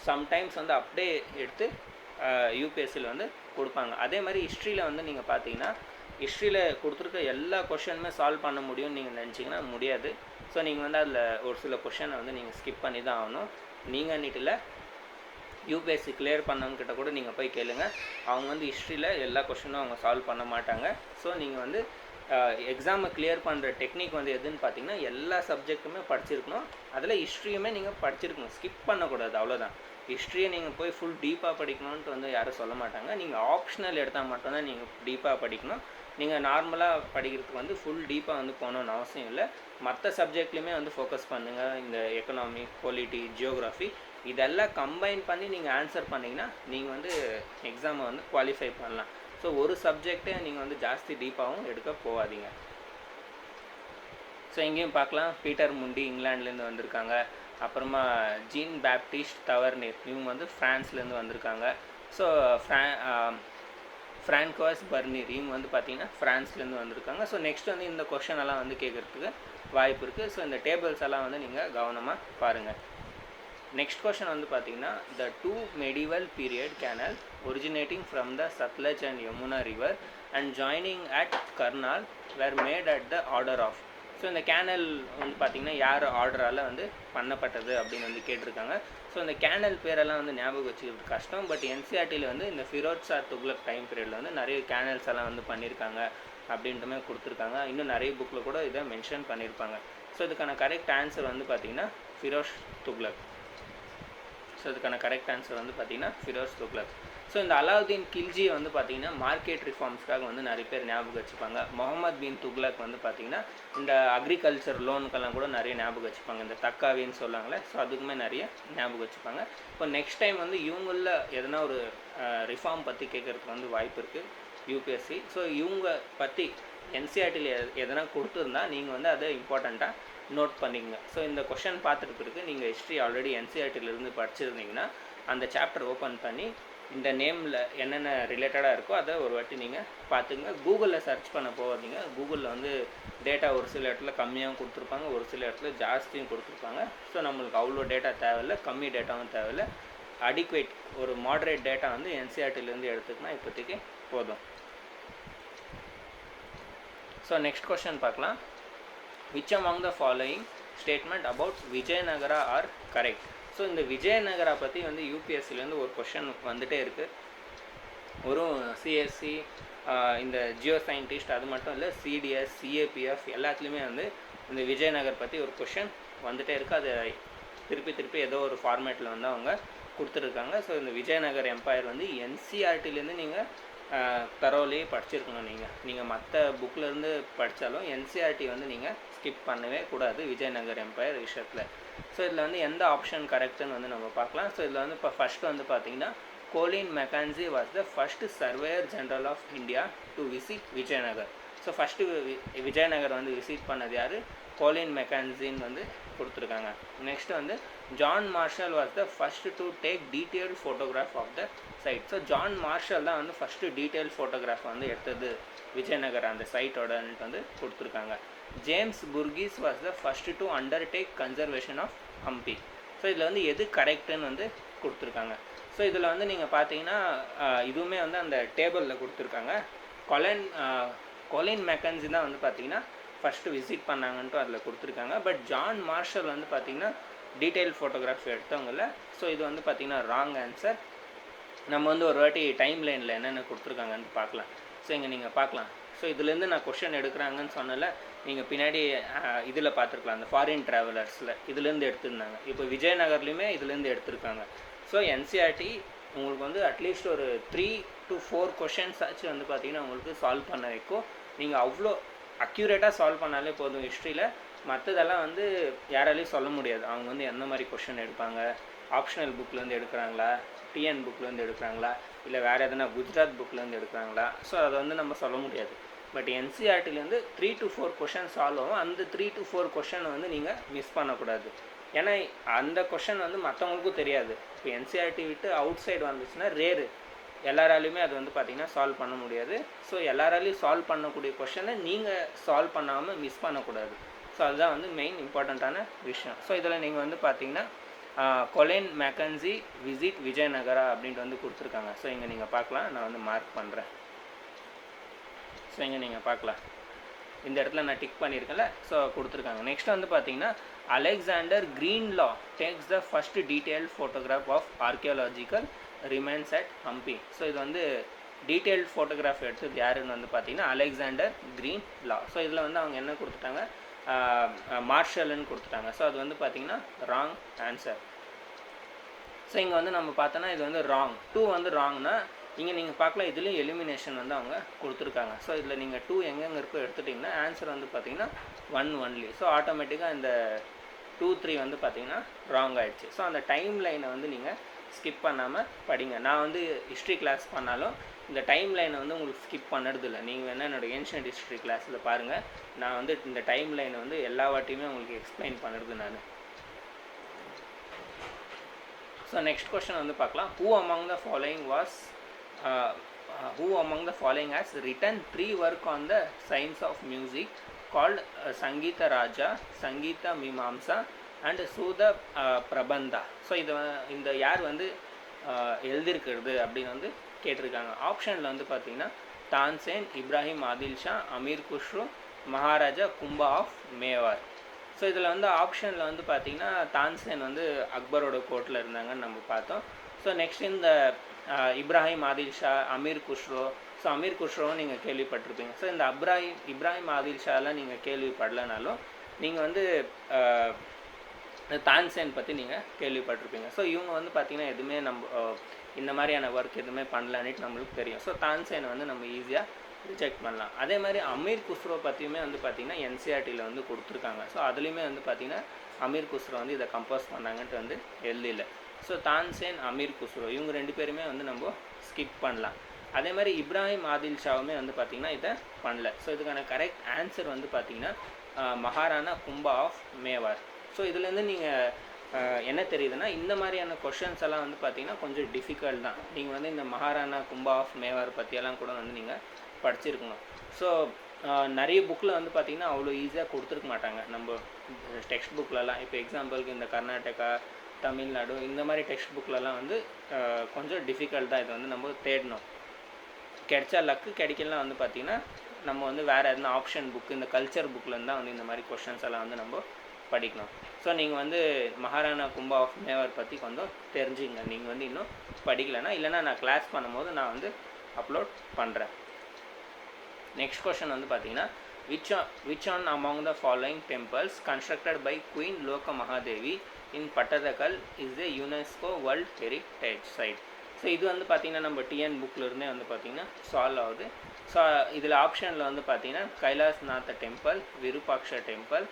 சம்டைம்ஸ் வந்து அப்படியே எடுத்து யூபிஎஸ்சியில் வந்து கொடுப்பாங்க. அதே மாதிரி ஹிஸ்ட்ரியில் வந்து நீங்கள் பார்த்தீங்கன்னா ஹிஸ்ட்ரியில் கொடுத்துருக்க எல்லா கொஷனுமே சால்வ் பண்ண முடியும்னு நீங்கள் நினச்சிங்கன்னா முடியாது. ஸோ நீங்கள் வந்து அதில் ஒரு சில கொஷனை வந்து நீங்கள் ஸ்கிப் பண்ணி தான் ஆகணும். நீங்கள் நீட்டில் யூபிஎஸ்சி கிளியர் பண்ணவங்கிட்ட கூட நீங்கள் போய் கேளுங்க, அவங்க வந்து ஹிஸ்ட்ரியில் எல்லா கொஷனும் அவங்க சால்வ் பண்ண மாட்டாங்க. ஸோ நீங்கள் வந்து எக்ஸாமை கிளியர் பண்ணுற டெக்னிக் வந்து எதுன்னு பார்த்தீங்கன்னா எல்லா சப்ஜெக்ட்டுமே படிச்சிருக்கணும். அதில் ஹிஸ்ட்ரியுமே நீங்கள் படிச்சிருக்கணும், ஸ்கிப் பண்ணக்கூடாது, அவ்வளோதான். ஹிஸ்ட்ரியை நீங்கள் போய் ஃபுல் டீப்பாக படிக்கணுன்ட்டு வந்து யாரும் சொல்ல மாட்டாங்க. நீங்கள் ஆப்ஷனல் எடுத்தால் மட்டும்தான் நீங்கள் டீப்பாக படிக்கணும். நீங்கள் நார்மலாக படிக்கிறதுக்கு வந்து ஃபுல் டீப்பாக வந்து போகணுன்னு அவசியம் இல்லை. மற்ற சப்ஜெக்ட்லேயுமே வந்து ஃபோக்கஸ் பண்ணுங்கள். இந்த எக்கனாமி, பொலிட்டி, ஜியோகிராஃபி இதெல்லாம் கம்பைன் பண்ணி நீங்கள் ஆன்சர் பண்ணிங்கன்னா நீங்கள் வந்து எக்ஸாமை வந்து குவாலிஃபை பண்ணலாம். ஸோ ஒரு சப்ஜெக்டே நீங்கள் வந்து ஜாஸ்தி டீப்பாகவும் எடுக்க போகாதீங்க. ஸோ இங்கேயும் பார்க்கலாம், பீட்டர் முண்டி இங்கிலாந்துலேருந்து வந்திருக்காங்க. அப்புறமா ஜீன் பேப்டிஸ்ட் தவர்னீர் இவங்க வந்து ஃப்ரான்ஸ்லேருந்து வந்திருக்காங்க. ஸோ ஃப்ரான்கோஸ் பர்னீர் இவங்க வந்து பார்த்திங்கன்னா ஃப்ரான்ஸ்லேருந்து வந்திருக்காங்க. ஸோ நெக்ஸ்ட் வந்து இந்த கொஷன் எல்லாம் வந்து கேட்குறதுக்கு வாய்ப்பு இருக்குது. ஸோ இந்த டேபிள்ஸ் எல்லாம் வந்து நீங்கள் கவனமாக பாருங்கள். நெக்ஸ்ட் கொஷன் வந்து பார்த்தீங்கன்னா the two medieval period canal originating from the Sutlej and Yamuna river and joining at Karnal were made at the order of. So இந்த கேனல் வந்து பார்த்திங்கன்னா யார் ஆர்டரால் வந்து பண்ணப்பட்டது அப்படின்னு வந்து கேட்டிருக்காங்க. ஸோ இந்த கேனல் பேரெல்லாம் வந்து ஞாபகம் வச்சுக்கிறது கஷ்டம். பட் என்சிஆர்டியில் வந்து இந்த ஃபிரோஸ் ஷா துக்ளக் டைம் பீரியடில் வந்து நிறைய கேனல்ஸ் எல்லாம் வந்து பண்ணியிருக்காங்க அப்படின்ட்டுமே கொடுத்துருக்காங்க. இன்னும் நிறைய புக்கில் கூட இதை மென்ஷன் பண்ணியிருப்பாங்க. ஸோ இதுக்கான கரெக்ட் ஆன்சர் வந்து பார்த்திங்கன்னா ஃபிரோஸ் துக்ளக். ஸோ இதுக்கான கரெக்ட் ஆன்சர் வந்து பார்த்திங்கன்னா ஃபிரோஸ் துக்ளக். ஸோ இந்த அலாவுதீன் கில்ஜியை வந்து பார்த்திங்கன்னா மார்க்கெட் ரிஃபார்ம்ஸ்க்காக வந்து நிறைய பேர் ஞாபகம் வச்சுப்பாங்க. முகமது பின் துக்ளக் வந்து பார்த்திங்கன்னா இந்த அக்ரிகல்ச்சர் லோனுக்கெல்லாம் கூட நிறைய ஞாபகம் வச்சுப்பாங்க. இந்த தக்காவின்னு சொல்லுவாங்களே, ஸோ அதுக்குமே நிறைய ஞாபகம் வச்சுப்பாங்க. இப்போ நெக்ஸ்ட் டைம் வந்து இவங்களில் எதனா ஒரு ரிஃபார்ம் பற்றி கேட்குறதுக்கு வந்து வாய்ப்பு இருக்குது யூபிஎஸ்சி. ஸோ இவங்க பற்றி என்சிஆர்டியில் எதனா கொடுத்துருந்தா நீங்கள் வந்து அதை இம்பார்ட்டண்ட்டாக நோட் பண்ணிக்கங்க. ஸோ இந்த கொஷன் பார்த்துட்டு பிறகு நீங்கள் ஹிஸ்ட்ரி ஆல்ரெடி என்சிஆர்டியிலேருந்து படிச்சிருந்தீங்கன்னா அந்த சாப்டர் ஓப்பன் பண்ணி இந்த நேமில் என்னென்ன ரிலேட்டடாக இருக்கோ அதை ஒரு வாட்டி நீங்கள் பார்த்துங்க. கூகுளில் சர்ச் பண்ண போகாதீங்க. கூகுளில் வந்து டேட்டா ஒரு சில இடத்துல கம்மியாகவும் கொடுத்துருப்பாங்க, ஒரு சில இடத்துல ஜாஸ்தியும் கொடுத்துருப்பாங்க. ஸோ நம்மளுக்கு அவ்வளோ டேட்டா தேவையில்லை, கம்மி டேட்டாவும் தேவையில்லை. அடிக்வேட் ஒரு மாடரேட் டேட்டா வந்து என்சிஆர்டிலேருந்து எடுத்துக்கினா இப்போதைக்கு போதும். ஸோ நெக்ஸ்ட் கொஸ்டின் பார்க்கலாம். Which among the following statement about Vijayanagara are correct? So இந்த விஜயநகரா பற்றி வந்து யூபிஎஸ்சிலேருந்து ஒரு கொஷன் வந்துகிட்டே இருக்குது. ஒரு சிஎஸ்சி இந்த ஜியோ சயின்டிஸ்ட் அது மட்டும் இல்லை, சிடிஎஸ் சிஏபிஎஃப் எல்லாத்துலேயுமே வந்து இந்த விஜயநகர் பற்றி ஒரு கொஷன் வந்துகிட்டே இருக்குது. அது திருப்பி ஏதோ ஒரு ஃபார்மேட்டில் வந்து அவங்க கொடுத்துருக்காங்க. ஸோ இந்த விஜயநகர் எம்பையர் வந்து என்சிஆர்டிலேருந்து நீங்கள் தரோலி படிச்சிருக்கணும். நீங்கள் மற்ற புக்கிலேருந்து படித்தாலும் என்சிஆர்டி வந்து நீங்கள் ஸ்கிப் பண்ணவே கூடாது விஜயநகர் எம்பையர் விஷயத்தில். ஸோ இதில் வந்து எந்த ஆப்ஷன் கரெக்டுன்னு வந்து நம்ம பார்க்கலாம். ஸோ இதில் வந்து இப்போ ஃபஸ்ட்டு வந்து பார்த்திங்கன்னா Colin Mackenzie was the first surveyor general of India to visit Vijayanagar. So first Vijayanagar வந்து விசிட் பண்ணது யார்? கோலின் மெக்கான்சின்னு வந்து கொடுத்துருக்காங்க. நெக்ஸ்ட் வந்து John Marshall was the first to take detail photograph of the site. So John Marshall தான் வந்து ஃபஸ்ட்டு டீட்டெயில் ஃபோட்டோகிராஃப் வந்து எடுத்தது விஜயநகர் அந்த சைட்டோடன்ட்டு வந்து கொடுத்துருக்காங்க. James Burgess was the first to undertake conservation of Hampi. So இதில் வந்து எது கரெக்டுன்னு வந்து கொடுத்துருக்காங்க. ஸோ இதில் வந்து நீங்கள் பார்த்தீங்கன்னா இதுவுமே வந்து அந்த டேபிளில் கொடுத்துருக்காங்க. கொலின் மெக்கன்சி தான் வந்து பார்த்திங்கன்னா ஃபஸ்ட்டு விசிட் பண்ணாங்கன்ட்டு அதில் கொடுத்துருக்காங்க. பட் ஜான் மார்ஷல் வந்து பார்த்திங்கன்னா டீட்டெயில் ஃபோட்டோகிராஃபி எடுத்தவங்கள. ஸோ இது வந்து பார்த்திங்கன்னா ராங் ஆன்சர். நம்ம வந்து ஒரு வாட்டி டைம் லைனில் என்னென்ன கொடுத்துருக்காங்கன்னு பார்க்கலாம். ஸோ இங்கே நீங்கள் பார்க்கலாம். ஸோ இதுலேருந்து நான் கொஷின் எடுக்கிறாங்கன்னு சொன்னல, நீங்கள் பின்னாடி இதில் பார்த்துருக்கலாம், அந்த ஃபாரின் ட்ராவலர்ஸில் இதுலேருந்து எடுத்துருந்தாங்க. இப்போ விஜயநகர்லேயுமே இதுலேருந்து எடுத்திருக்காங்க. ஸோ என்சிஆர்டி உங்களுக்கு வந்து அட்லீஸ்ட் ஒரு 3 to 4 கொஷின்ஸ் ஆச்சு வந்து பார்த்திங்கன்னா உங்களுக்கு சால்வ் பண்ண வைக்கும். நீங்கள் அவ்வளோ அக்யூரேட்டாக சால்வ் பண்ணாலே போதும் ஹிஸ்ட்ரியில். மற்றதெல்லாம் வந்து யாராலையும் சொல்ல முடியாது. அவங்க வந்து எந்த மாதிரி கொஷின் எடுப்பாங்க, ஆப்ஷனல் புக்லேருந்து எடுக்கிறாங்களா, டிஎன் புக்லேருந்து எடுக்கிறாங்களா, இல்லை வேறு எதனா குஜராத் புக்லேருந்து எடுக்கிறாங்களா. ஸோ அதை வந்து நம்ம சொல்ல முடியாது. பட் என்சிஆர்டிலேருந்து 3 to 4 கொஷின் சால்வ் ஆகும். அந்த 3 to 4 கொஷனை வந்து நீங்கள் மிஸ் பண்ணக்கூடாது. ஏன்னா அந்த கொஷன் வந்து மற்றவங்களுக்கும் தெரியாது. இப்போ என்சிஆர்டி விட்டு அவுட் சைடு வந்துச்சுன்னா ரேரு, எல்லாராலையுமே அது வந்து பார்த்திங்கன்னா சால்வ் பண்ண முடியாது. ஸோ எல்லாராலையும் சால்வ் பண்ணக்கூடிய கொஷனை நீங்கள் சால்வ் பண்ணாமல் மிஸ் பண்ணக்கூடாது. ஸோ அதுதான் வந்து மெயின் இம்பார்ட்டண்ட்டான விஷயம். ஸோ இதில் நீங்கள் வந்து பார்த்திங்கன்னா கொலின் மெக்கன்சி விசிட் விஜயநகரா அப்படின்ட்டு வந்து கொடுத்துருக்காங்க. ஸோ இங்கே நீங்கள் பார்க்கலாம், நான் வந்து மார்க் பண்ணுறேன். ஸோ இங்கே நீங்கள் பார்க்கலாம், இந்த இடத்துல நான் டிக் பண்ணியிருக்கேன்ல, ஸோ கொடுத்துருக்காங்க. நெக்ஸ்ட் வந்து பார்த்திங்கன்னா Alexander Greenlaw takes the first detail photograph of archaeological remains at Hampi. So இது வந்து டீட்டெயில் ஃபோட்டோகிராஃப் எடுத்தது யாருன்னு வந்து பார்த்திங்கன்னா அலெக்சாண்டர் கிரீன்லா. ஸோ இதில் வந்து அவங்க என்ன கொடுத்துட்டாங்க, மார்ஷல்னு கொடுத்துட்டாங்க. ஸோ அது வந்து பார்த்திங்கன்னா ராங் ஆன்சர். ஸோ இங்கே வந்து நம்ம பார்த்தோன்னா இது வந்து ராங். 2 வந்து ராங்னா இங்கே நீங்கள் பார்க்கலாம், இதுலேயும் எலிமினேஷன் வந்து அவங்க கொடுத்துருக்காங்க. ஸோ இதில் நீங்கள் 2 எங்கெங்கே இருக்கோ எடுத்துட்டிங்கன்னா ஆன்சர் வந்து பார்த்திங்கன்னா 1 ஒன்லி. ஸோ ஆட்டோமேட்டிக்காக இந்த 2, 3 வந்து பார்த்திங்கன்னா ராங் ஆகிடுச்சு. ஸோ அந்த டைம் லைனை வந்து நீங்கள் ஸ்கிப் பண்ணாமல் படிங்க. நான் வந்து ஹிஸ்ட்ரி கிளாஸ் பண்ணாலும் இந்த டைம் லைனை வந்து உங்களுக்கு ஸ்கிப் பண்ணுறதில்ல. நீங்கள் வேணால் என்னோடய ஏன்ஷியன்ட் ஹிஸ்ட்ரி கிளாஸில் பாருங்கள், நான் வந்து இந்த டைம் லைனை வந்து எல்லா வாட்டியுமே உங்களுக்கு எக்ஸ்பிளைன் பண்ணுறது நான். ஸோ நெக்ஸ்ட் கொஸ்டின் வந்து பார்க்கலாம். Who among the following has written 3 work on the science of music called Sangeeta Raja, Sangeeta Mimamsa and Sutha Prabandha. So இந்த யார் வந்து எழுதியிருக்கிறது அப்படின்னு வந்து கேட்டிருக்காங்க. ஆப்ஷனில் வந்து பார்த்திங்கன்னா தான்சேன், இப்ராஹிம் ஆதில் ஷா, அமீர் குஷ்ரு, மகாராஜா கும்பா ஆஃப் மேவார். ஸோ இதில் வந்து ஆப்ஷனில் வந்து பார்த்திங்கன்னா தான்சேன் வந்து அக்பரோட கோர்ட்டில் இருந்தாங்கன்னு நம்ம பார்த்தோம். ஸோ நெக்ஸ்ட் இந்த இப்ராஹிம் ஆதில் ஷா, அமீர் குஷ்ரோ. ஸோ அமீர் குஷ்ரோவும் நீங்கள் கேள்விப்பட்டிருப்பீங்க. ஸோ இந்த இப்ராஹிம் ஆதில் ஷாலாம் நீங்கள் கேள்விப்படலைனாலும் நீங்கள் வந்து தான்சேன் பற்றி நீங்கள் கேள்விப்பட்டிருப்பீங்க. ஸோ இவங்க வந்து பார்த்திங்கன்னா எதுவுமே நம்ம இந்த மாதிரியான ஒர்க் எதுவுமே பண்ணலான்ட்டு நம்மளுக்கு தெரியும். ஸோ தான்சேனை வந்து நம்ம ஈஸியாக ரிஜெக்ட் பண்ணலாம். அதே மாதிரி அமீர் குஸ்ரோ பற்றியுமே வந்து பார்த்திங்கன்னா என்சிஆர்டியில் வந்து கொடுத்துருக்காங்க. ஸோ அதுலேயுமே வந்து பார்த்திங்கன்னா அமீர் குஸ்ரோ வந்து இதை கம்போஸ் பண்ணாங்கன்ட்டு வந்து எழுதில. ஸோ தான்சேன், அமீர் குஸ்ரோ இவங்க 2 பேருமே வந்து நம்ம ஸ்கிப் பண்ணலாம். அதே மாதிரி இப்ராஹிம் ஆதில் ஷாவுமே வந்து பார்த்திங்கன்னா இதை பண்ணல. ஸோ இதுக்கான கரெக்ட் ஆன்சர் வந்து பார்த்திங்கன்னா மகாராணா கும்பா ஆஃப் மேவார். ஸோ இதுலேருந்து நீங்கள் என்ன தெரியுதுன்னா இந்த மாதிரியான கொஷின்ஸ் எல்லாம் வந்து பார்த்திங்கன்னா கொஞ்சம் டிஃபிகல்ட் தான். நீங்கள் வந்து இந்த மகாராணா கும்பா ஆஃப் மேவார் பற்றியெல்லாம் கூட வந்து நீங்கள் படிச்சிருக்கணும். ஸோ நிறைய புக்கில் வந்து பார்த்திங்கன்னா அவ்வளோ ஈஸியாக கொடுத்துருக்க மாட்டாங்க நம்ம டெக்ஸ்ட் புக்கிலலாம். இப்போ எக்ஸாம்பிளுக்கு இந்த கர்நாடகா, தமிழ்நாடு இந்த மாதிரி டெக்ஸ்ட் புக்கிலலாம் வந்து கொஞ்சம் டிஃபிகல்ட் தான். இது வந்து நம்ம தேடணும். கிடைச்சா லக்கு, கிடைக்கலாம் வந்து பார்த்திங்கன்னா நம்ம வந்து வேறு எதுனா ஆப்ஷன் புக்கு, இந்த கல்ச்சர் புக்கில் தான் வந்து இந்த மாதிரி கொஷின்ஸ் எல்லாம் வந்து நம்ம படிக்கணும். ஸோ நீங்கள் வந்து மகாராணா கும்பா ஆஃப் மேவார் பற்றி கொஞ்சம் தெரிஞ்சுங்க. நீங்கள் வந்து இன்னும் படிக்கலைன்னா, இல்லைனா நான் கிளாஸ் பண்ணும்போது நான் வந்து அப்லோட் பண்ணுறேன். நெக்ஸ்ட் கொஷன் வந்து பார்த்தீங்கன்னா which one among the following temples constructed by Queen Loka Mahadevi in Pattadakal is a UNESCO World Heritage Site. So இது வந்து பார்த்திங்கன்னா நம்ம டிஎன் புக்கில் வந்து பார்த்திங்கன்னா சால்வ் ஆகுது. ஸோ இதில் ஆப்ஷனில் வந்து பார்த்திங்கன்னா Kailasanatha temple, Virupaksha temple,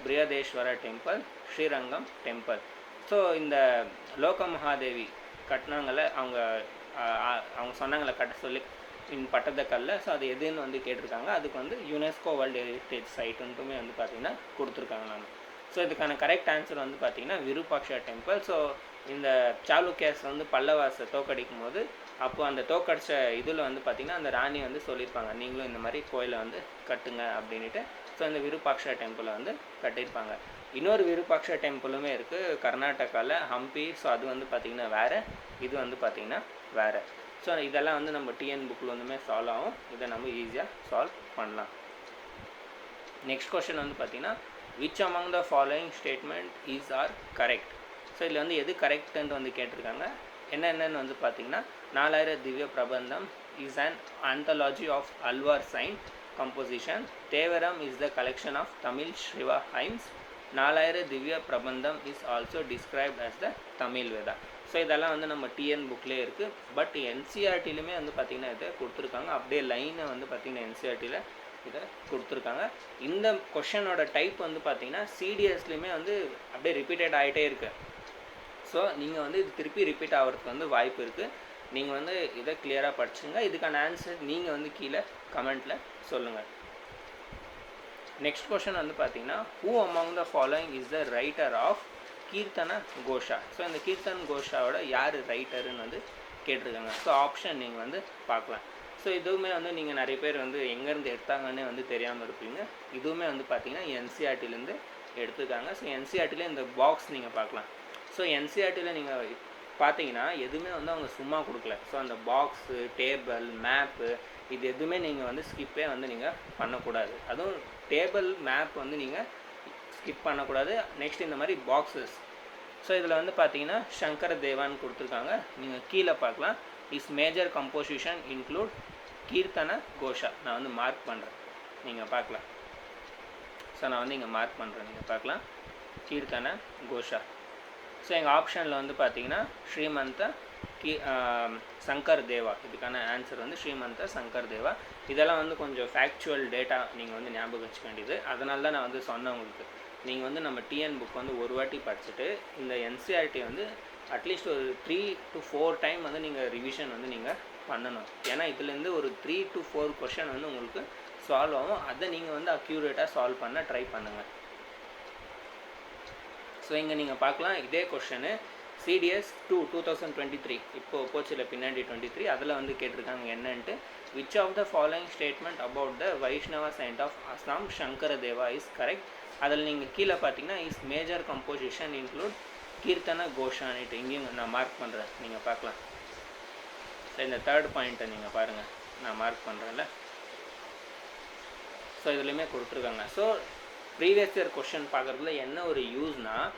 Brihadeeswara temple, Srirangam temple. So இந்த லோக மகாதேவி கட்டினாங்கள அவங்க சொன்னாங்களே கட்ட சொல்லி பட்டதக்கல்ல. ஸோ அது எதுன்னு வந்து கேட்டிருக்காங்க. அதுக்கு வந்து யுனெஸ்கோ வேர்ல்டு ஹெரிட்டேஜ் சைட்டுன்ட்டுமே வந்து பார்த்திங்கன்னா கொடுத்துருக்காங்க நம்ம. ஸோ இதுக்கான கரெக்ட் ஆன்சர் வந்து பார்த்திங்கன்னா விருபாக்ஷா டெம்பிள். ஸோ இந்த சாளுக்கியாஸ் வந்து பல்லவாஸை தோக்கடிக்கும் போது அப்போ அந்த தோக்கடிச்ச இதில் வந்து பார்த்திங்கன்னா அந்த ராணி வந்து சொல்லியிருப்பாங்க, நீங்களும் இந்த மாதிரி கோயிலை வந்து கட்டுங்க அப்படின்ட்டு. ஸோ இந்த விருபாக்ஷா டெம்பிளை வந்து கட்டியிருப்பாங்க. இன்னொரு விருபாக்ஷா டெம்பிளுமே இருக்குது கர்நாடகாவில், ஹம்பி. ஸோ அது வந்து பார்த்திங்கன்னா வேறு, இது வந்து பார்த்திங்கன்னா வேறு. ஸோ இதெல்லாம் வந்து நம்ம டிஎன் புக்கில் வந்துமே சால்வ் ஆகும். இதை நம்ம ஈஸியாக சால்வ் பண்ணலாம். நெக்ஸ்ட் கொஷின் வந்து பார்த்திங்கன்னா which among the following statement is are correct. So இதில் வந்து எது கரெக்டுன்ட்டு வந்து கேட்டிருக்காங்க. என்னென்னு வந்து பார்த்திங்கன்னா 4000 Divya Prabandham is an anthology of Alvar saint composition. Tevaram is the collection of Tamil Shaiva hymns. 4000 Divya Prabandham is also described as the Tamil Veda. So இதெல்லாம் வந்து நம்ம டிஎன் புக்லேயே இருக்குது. பட் என்சிஆர்டிலுமே வந்து பார்த்திங்கன்னா இதை கொடுத்துருக்காங்க. அப்படியே லைனை வந்து பார்த்திங்கன்னா என்சிஆர்டியில் இதை கொடுத்துருக்காங்க. இந்த கொஷனோட டைப் வந்து பார்த்திங்கன்னா சிடிஎஸ்லேயுமே வந்து அப்படியே ரிப்பீட்டட் ஆகிட்டே இருக்குது. ஸோ நீங்கள் வந்து இது திருப்பி ரிப்பீட் ஆகிறதுக்கு வந்து வாய்ப்பு இருக்குது. நீங்கள் வந்து இதை கிளியராக படிச்சுங்க. இதுக்கான ஆன்சர் நீங்கள் வந்து கீழே கமெண்ட்டில் சொல்லுங்கள். நெக்ஸ்ட் கொஷன் வந்து பார்த்திங்கன்னா who among the following is the writer of Kirtana Ghosha. So இந்த கீர்த்தன் கோஷாவோட யார் ரைட்டருன்னு வந்து கேட்டிருக்காங்க. ஸோ ஆப்ஷன் நீங்கள் வந்து பார்க்கலாம். ஸோ இதுவுமே வந்து நீங்கள் நிறைய பேர் வந்து எங்கேருந்து எடுத்தாங்கன்னே வந்து தெரியாமல் இருப்பீங்க. இதுவுமே வந்து பார்த்திங்கன்னா என்சிஆர்டிலேருந்து எடுத்துருக்காங்க. ஸோ என்சிஆர்டியில் இந்த பாக்ஸ் நீங்கள் பார்க்கலாம். ஸோ என்சிஆர்டியில் நீங்கள் பார்த்தீங்கன்னா எதுவுமே வந்து அவங்க சும்மா கொடுக்கல. ஸோ அந்த பாக்ஸு, டேபிள், மேப்பு இது எதுவுமே நீங்கள் வந்து ஸ்கிப்பே வந்து நீங்கள் பண்ணக்கூடாது. அதுவும் டேபிள், மேப் வந்து நீங்கள் ஸ்கிப் பண்ணக்கூடாது. நெக்ஸ்ட் இந்த மாதிரி பாக்ஸஸ். ஸோ இதில் வந்து பார்த்தீங்கன்னா சங்கர தேவான்னு கொடுத்துருக்காங்க. நீங்கள் கீழே பார்க்கலாம். Is major composition include Kirtana Ghosha. நான் வந்து மார்க் பண்ணுறேன், நீங்கள் பார்க்கலாம். ஸோ நான் வந்து இங்கே மார்க் பண்ணுறேன், நீங்கள் பார்க்கலாம். கீர்த்தன கோஷா. ஸோ எங்கள் ஆப்ஷனில் வந்து பார்த்தீங்கன்னா ஸ்ரீமந்த சங்கர் தேவா. இதுக்கான ஆன்சர் வந்து ஸ்ரீமந்த சங்கர் தேவா. இதெல்லாம் வந்து கொஞ்சம் ஃபேக்சுவல் டேட்டா நீங்கள் வந்து ஞாபகம் வச்சுக்க வேண்டியது. அதனால தான் நான் வந்து சொன்னேன் உங்களுக்கு. நீங்கள் வந்து நம்ம டிஎன் புக் வந்து ஒரு வாட்டி படிச்சுட்டு இந்த என்சிஆர்டி வந்து அட்லீஸ்ட் ஒரு 3 to 4 டைம் வந்து நீங்கள் ரிவிஷன் வந்து நீங்கள் பண்ணணும். ஏன்னா இதுலேருந்து ஒரு 3 to 4 கொஷன் வந்து உங்களுக்கு சால்வ் ஆகும். அதை நீங்கள் வந்து அக்யூரேட்டாக சால்வ் பண்ண ட்ரை பண்ணுங்கள். ஸோ இங்கே நீங்கள் பார்க்கலாம் இதே கொஷனு சிடிஎஸ் 2023 இப்போ போச்சில் பின்னாடி 23 அதில் வந்து கேட்டிருக்காங்க என்னன்ட்டு. which of the following statement about the Vaishnava saint of Assam Shankara Deva is correct. அதில் நீங்கள் கீழே பார்த்தீங்கன்னா இஸ் மேஜர் கம்போசிஷன் இன்க்ளூட் கீர்த்தன கோஷானிட்டு இங்கேயும் நான் மார்க் பண்ணுறேன், நீங்கள் பார்க்கலாம். ஸோ இந்த தேர்ட் பாயிண்ட்டை நீங்கள் பாருங்கள், நான் மார்க் பண்ணுறேன்ல. ஸோ இதுலேயுமே கொடுத்துருக்காங்க. ஸோ ப்ரீவியஸ் இயர் கொஷின் பார்க்குறதுல என்ன ஒரு யூஸ்னால்,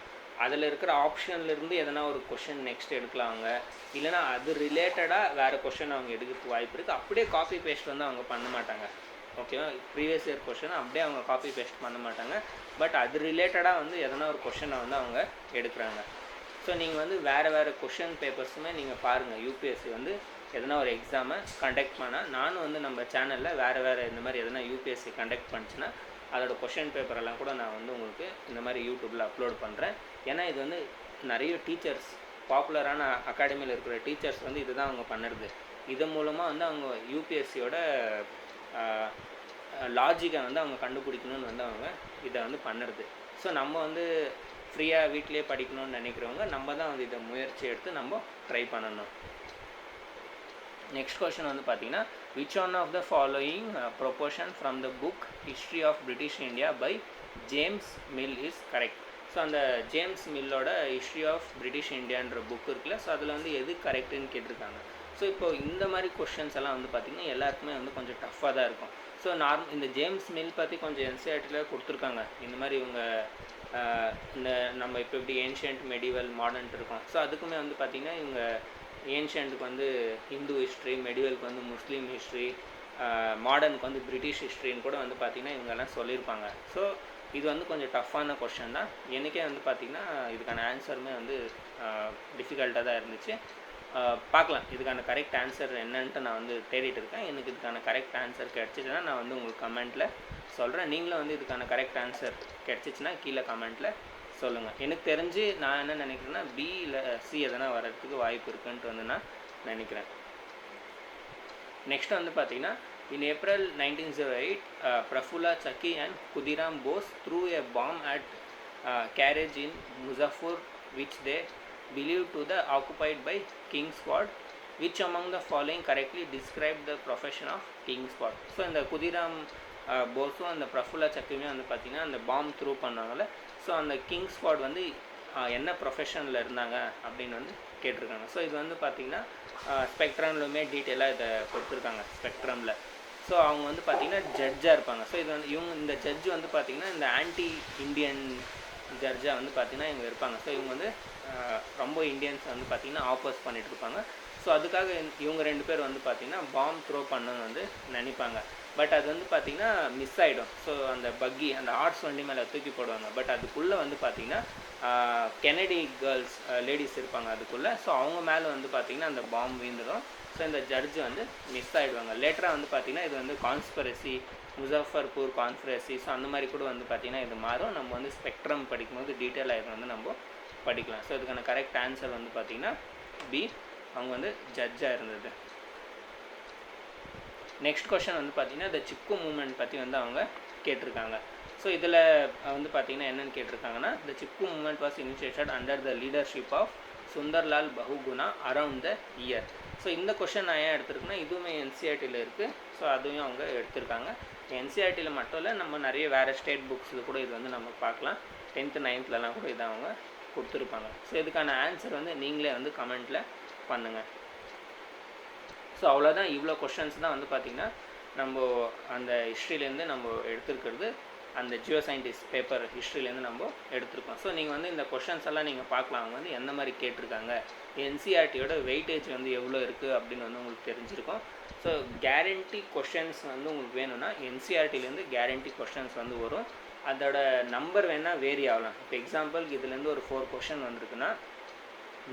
அதில் இருக்கிற ஆப்ஷன்லேருந்து எதனா ஒரு கொஷின் நெக்ஸ்ட் எடுக்கலாம் அவங்க, இல்லைனா அது ரிலேட்டடாக வேறு கொஷின் அவங்க எடுக்கிறதுக்கு வாய்ப்பு இருக்குது. அப்படியே காப்பி பேஸ்ட் வந்து அவங்க பண்ண மாட்டாங்க. ஓகேவா, ப்ரீவியஸ் இயர் கொஷின் அப்படியே அவங்க காப்பி பேஸ்ட் பண்ண மாட்டாங்க. பட் அது ரிலேட்டடாக வந்து எதனா ஒரு கொஷினை வந்து அவங்க எடுக்கிறாங்க. ஸோ நீங்கள் வந்து வேறு கொஷின் பேப்பர்ஸுமே நீங்கள் பாருங்கள். யூபிஎஸ்சி வந்து எதனா ஒரு எக்ஸாமை கண்டக்ட் பண்ணால், நானும் வந்து நம்ம சேனலில் வேறு இந்த மாதிரி எதனா யூபிஎஸ்சி கண்டக்ட் பண்ணிச்சுன்னா அதோட கொஷின் பேப்பரெல்லாம் கூட நான் வந்து உங்களுக்கு இந்த மாதிரி யூடியூப்பில் அப்லோட் பண்ணுறேன். ஏன்னா இது வந்து நிறைய டீச்சர்ஸ், பாப்புலரான அகாடமியில் இருக்கிற டீச்சர்ஸ் வந்து இது தான் அவங்க பண்ணுறது. இதன் மூலமாக வந்து அவங்க யூபிஎஸ்சியோட லாஜிக்கை வந்து அவங்க கண்டுபிடிக்கணும்னு வந்து அவங்க இதை வந்து பண்ணுறது. ஸோ நம்ம வந்து ஃப்ரீயாக வீட்டிலே படிக்கணும்னு நினைக்கிறவங்க நம்ம தான் வந்து இதை முயற்சி எடுத்து நம்ம ட்ரை பண்ணணும். நெக்ஸ்ட் கொஷின் வந்து பார்த்தீங்கன்னா, which one of the following proportion from the book History of British India by James Mill is correct? So அந்த ஜேம்ஸ் மில்லோட ஹிஸ்ட்ரி ஆஃப் பிரிட்டிஷ் இந்தியான்ற புக் இருக்குல்ல, ஸோ அதில் வந்து எது கரெக்டுன்னு கேட்டிருக்காங்க. ஸோ இப்போ இந்த மாதிரி கொஷின்ஸ் எல்லாம் வந்து பார்த்திங்கன்னா எல்லாருக்குமே வந்து கொஞ்சம் டஃப்பாக தான் இருக்கும். ஸோ இந்த ஜேம்ஸ் மில் பற்றி கொஞ்சம் என்சிஆர்டியில் கொடுத்துருக்காங்க. இந்த மாதிரி இவங்க இந்த நம்ம இப்போ எப்படி ஏன்ஷியன்ட் மெடிவல் மாடர்ன்ட்டு இருக்கோம். ஸோ அதுக்குமே வந்து பார்த்திங்கன்னா இவங்க ஏன்ஷியன்ட்டுக்கு வந்து ஹிந்து ஹிஸ்ட்ரி, மெடிவலுக்கு வந்து முஸ்லீம் ஹிஸ்ட்ரி, மாடர்னுக்கு வந்து பிரிட்டிஷ் ஹிஸ்ட்ரின்னு கூட வந்து பார்த்திங்கன்னா இவங்கெல்லாம் சொல்லியிருப்பாங்க. ஸோ இது வந்து கொஞ்சம் டஃப்பான கொஷின் தான். எனக்கே வந்து பார்த்திங்கன்னா இதுக்கான ஆன்சருமே வந்து டிஃபிகல்ட்டாக தான் இருந்துச்சு. பார்க்கலாம் இதுக்கான கரெக்ட் ஆன்சர் என்னன்ட்டு நான் வந்து தேடிட்டு இருக்கேன். எனக்கு இதுக்கான கரெக்ட் ஆன்சர் கிடச்சிச்சுன்னா நான் வந்து உங்களுக்கு கமெண்ட்டில் சொல்கிறேன். நீங்களும் வந்து இதுக்கான கரெக்ட் ஆன்சர் கிடச்சிச்சின்னா கீழே கமெண்ட்டில் சொல்லுங்கள். எனக்கு தெரிஞ்சு நான் என்ன நினைக்கிறேன்னா பி இல்லை சி எதனா வர்றதுக்கு வாய்ப்பு இருக்குன்ட்டு வந்து நான் நினைக்கிறேன். நெக்ஸ்ட் வந்து பார்த்திங்கன்னா, in April 1908 Prafulla Chakki and Khudiram Bose threw a bomb at carriage in Muzaffar which they believed to the occupied by King's Squad. Which among the following correctly describe the profession of King's Squad? So இந்த குதிராம் போஸும் அந்த பிரஃபுல்லா சக்கியுமே வந்து பார்த்திங்கன்னா அந்த பாம் த்ரூ பண்ணாங்கல்ல, ஸோ அந்த கிங் ஸ்குவாட் வந்து என்ன ப்ரொஃபஷனில் இருந்தாங்க அப்படின்னு வந்து கேட்டிருக்காங்க. ஸோ இது வந்து பார்த்திங்கன்னா ஸ்பெக்ட்ரம்லுமே டீட்டெயிலாக இதை கொடுத்துருக்காங்க ஸ்பெக்ட்ரமில். ஸோ அவங்க வந்து பார்த்திங்கன்னா ஜட்ஜாக இருப்பாங்க. ஸோ இது வந்து இந்த ஜட்ஜ் வந்து பார்த்திங்கன்னா இந்த ஆன்டி இண்டியன் ஜட்ஜாக வந்து பார்த்திங்கன்னா இவங்க இருப்பாங்க. ஸோ இவங்க வந்து ரொம்ப இந்தியன்ஸ் வந்து பார்த்திங்கன்னா ஆப்போஸ் பண்ணிகிட்டு இருப்பாங்க. ஸோ அதுக்காக இவங்க ரெண்டு பேர் வந்து பார்த்திங்கன்னா பாம் த்ரோ பண்ணணும்னு வந்து நினைப்பாங்க. பட் அது வந்து பார்த்திங்கன்னா மிஸ் ஆகிடும். ஸோ அந்த பக்கி அந்த ஆர்ட்ஸ் வண்டி மேலே தூக்கி போடுவாங்க. பட் அதுக்குள்ளே வந்து பார்த்திங்கன்னா கெனடி கேர்ள்ஸ் லேடிஸ் இருப்பாங்க அதுக்குள்ளே. ஸோ அவங்க மேலே வந்து பார்த்திங்கன்னா அந்த பாம் வீழ்ந்துடும். ஸோ இந்த ஜட்ஜு வந்து மிஸ் ஆகிடுவாங்க. லேட்டராக வந்து பார்த்திங்கன்னா இது வந்து கான்ஸ்பிரசி, முசாஃபர்பூர் கான்ஸ்பிரசி, ஸோ அந்த மாதிரி கூட வந்து பார்த்திங்கன்னா இது மாறும். நம்ம வந்து ஸ்பெக்ட்ரம் படிக்கும்போது டீட்டெயிலாக இது வந்து நம்ம படிக்கலாம். ஸோ இதுக்கான கரெக்ட் ஆன்சர் வந்து பார்த்திங்கன்னா பி, அவங்க வந்து ஜட்ஜாக இருந்தது. நெக்ஸ்ட் கொஷன் வந்து பார்த்திங்கன்னா இந்த சிக்கு மூமெண்ட் பற்றி வந்து அவங்க கேட்டிருக்காங்க. ஸோ இதில் வந்து பார்த்திங்கன்னா என்னென்னு கேட்டிருக்காங்கன்னா, இந்த Chipko movement was initiated under the leadership of Sunderlal Bahuguna around the year. So இந்த கொஷன் நான் ஏன் எடுத்திருக்குன்னா இதுவுமே என்சிஆர்டியில் இருக்குது. ஸோ அதுவும் அவங்க எடுத்திருக்காங்க. என்சிஆர்டியில் மட்டும் இல்லை, நம்ம நிறைய வேறு ஸ்டேட் புக்ஸில் கூட இது வந்து நம்ம பார்க்கலாம். 10th 9thலலாம் கூட இதை அவங்க கொடுத்துருப்பாங்க. ஸோ இதுக்கான ஆன்சர் வந்து நீங்களே வந்து கமெண்ட்டில் பண்ணுங்கள். ஸோ அவ்வளோதான், இவ்வளோ கொஷின்ஸ் தான் வந்து பார்த்திங்கன்னா நம்ம அந்த ஹிஸ்ட்ரியிலேருந்து நம்ம எடுத்துருக்கிறது. அந்த ஜியோ சயின்டிஸ்ட் பேப்பர் ஹிஸ்ட்ரியிலேருந்து நம்ம எடுத்திருக்கோம். ஸோ நீங்கள் வந்து இந்த கொஷின்ஸ் எல்லாம் நீங்கள் பார்க்கலாம், அவங்க வந்து எந்த மாதிரி கேட்டிருக்காங்க, என்சிஆர்டியோட வெயிட்டேஜ் வந்து எவ்வளோ இருக்குது அப்படின்னு வந்து உங்களுக்கு தெரிஞ்சிருக்கும். ஸோ கேரண்டி கொஷின்ஸ் வந்து உங்களுக்கு வேணும்னா என்சிஆர்டிலேருந்து கேரண்டி கொஷின்ஸ் வந்து வரும். அதோட நம்பர் வேணால் வேரி ஆகலாம். இப்போ எக்ஸாம்பிளுக்கு இதுலேருந்து ஒரு 4 கொஷின் வந்திருக்குன்னா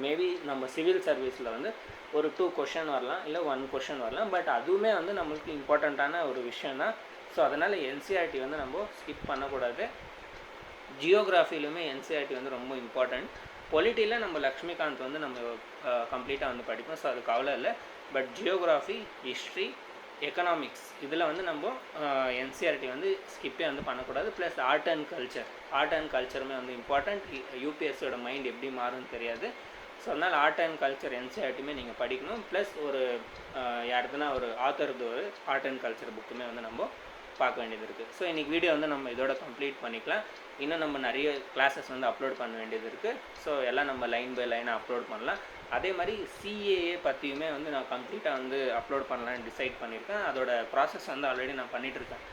மேபி நம்ம சிவில் சர்வீஸில் வந்து ஒரு 2 கொஷின் வரலாம், இல்லை 1 கொஷின் வரலாம். பட் அதுவுமே வந்து நம்மளுக்கு இம்பார்ட்டண்ட்டான ஒரு விஷயம் தான். ஸோ அதனால் என்சிஆர்டி வந்து நம்ம ஸ்கிப் பண்ணக்கூடாது. ஜியோகிராஃபிலுமே என்சிஆர்டி வந்து ரொம்ப இம்பார்ட்டண்ட். பொலிட்டியில் நம்ம லக்ஷ்மிகாந்த் வந்து நம்ம கம்ப்ளீட்டாக வந்து படிப்போம். ஸோ அது கவலை இல்லை. பட் ஜியோகிராஃபி, ஹிஸ்ட்ரி, எக்கனாமிக்ஸ் இதில் வந்து நம்ம என்சிஆர்டி வந்து ஸ்கிப்பே வந்து பண்ணக்கூடாது. ப்ளஸ் ஆர்ட் அண்ட் கல்ச்சருமே வந்து இம்பார்ட்டண்ட். யூபிஎஸ்சியோட மைண்ட் எப்படி மாறும்னு தெரியாது. ஸோ அதனால் ஆர்ட் அண்ட் கல்ச்சர் என்சிஆர்டியுமே நீங்கள் படிக்கணும். ப்ளஸ் ஒரு யாருக்குன்னா ஒரு ஆத்தர்து ஒரு ஆர்ட் அண்ட் கல்ச்சர் புக்குமே வந்து நம்ம பார்க்க வேண்டியது இருக்குது. ஸோ இன்றைக்கி வீடியோ வந்து நம்ம இதோட கம்ப்ளீட் பண்ணிக்கலாம். இன்னும் நம்ம நிறைய கிளாஸஸ் வந்து அப்லோட் பண்ண வேண்டியது இருக்குது. ஸோ எல்லாம் நம்ம லைன் பை லைனாக அப்லோட் பண்ணலாம். அதே மாதிரி சிஏஏ பற்றியுமே வந்து நான் கம்ப்ளீட்டாக வந்து அப்லோட் பண்ணலான்னு டிசைட் பண்ணியிருக்கேன். அதோட ப்ராசஸ் வந்து ஆல்ரெடி நான் பண்ணிகிட்ருக்கேன்.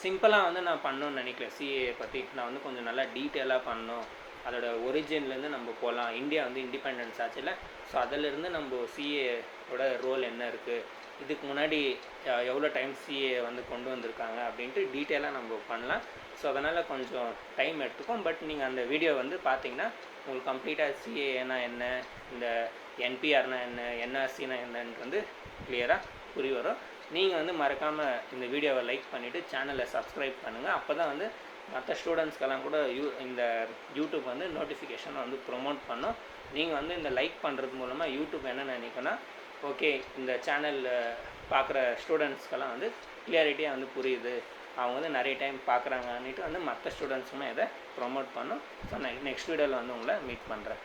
சிம்பிளாக வந்து நான் பண்ணணும்னு நினைக்கல. சிஏஏ பற்றி நான் வந்து கொஞ்சம் நல்லா டீட்டெயிலாக பண்ணணும். அதோட ஒரிஜின்லேருந்து நம்ம போகலாம். இந்தியா வந்து இண்டிபெண்டன்ஸ் ஆச்சுல, ஸோ அதிலிருந்து நம்ம சிஏவோட ரோல் என்ன இருக்குது, இதுக்கு முன்னாடி எவ்வளோ டைம் சிஏ வந்து கொண்டு வந்திருக்காங்க அப்படின்ட்டு டீட்டெயிலாக நம்ம பண்ணலாம். ஸோ அதனால் கொஞ்சம் டைம் எடுத்துக்கும். பட் நீங்கள் அந்த வீடியோ வந்து பார்த்தீங்கன்னா உங்களுக்கு கம்ப்ளீட்டாக சிஏனா என்ன, இந்த என்பிஆர்னா என்ன, என்ஆர்சினா என்னன்னு வந்து கிளியராக புரிய வரும். நீங்கள் வந்து மறக்காமல் இந்த வீடியோவை லைக் பண்ணிவிட்டு சேனலை சப்ஸ்கிரைப் பண்ணுங்கள். அப்போ தான் வந்து மற்ற ஸ்டூடெண்ட்ஸ்க்கெல்லாம் கூட இந்த யூடியூப் வந்து நோட்டிஃபிகேஷனை வந்து ப்ரொமோட் பண்ணோம். நீங்கள் வந்து இந்த லைக் பண்ணுறது மூலமாக யூடியூப் என்ன நினைக்கணும்னா, ஓகே இந்த சேனலில் பார்க்குற ஸ்டூடெண்ட்ஸ்க்கெல்லாம் வந்து கிளியாரிட்டியாக வந்து புரியுது, அவங்க வந்து நிறைய டைம் பார்க்குறாங்கன்னுட்டு வந்து மற்ற ஸ்டூடெண்ட்ஸுமே இதை ப்ரொமோட் பண்ணோம். ஸோ நான் நெக்ஸ்ட் வீடியோவில் வந்து உங்களை மீட் பண்ணுறேன்.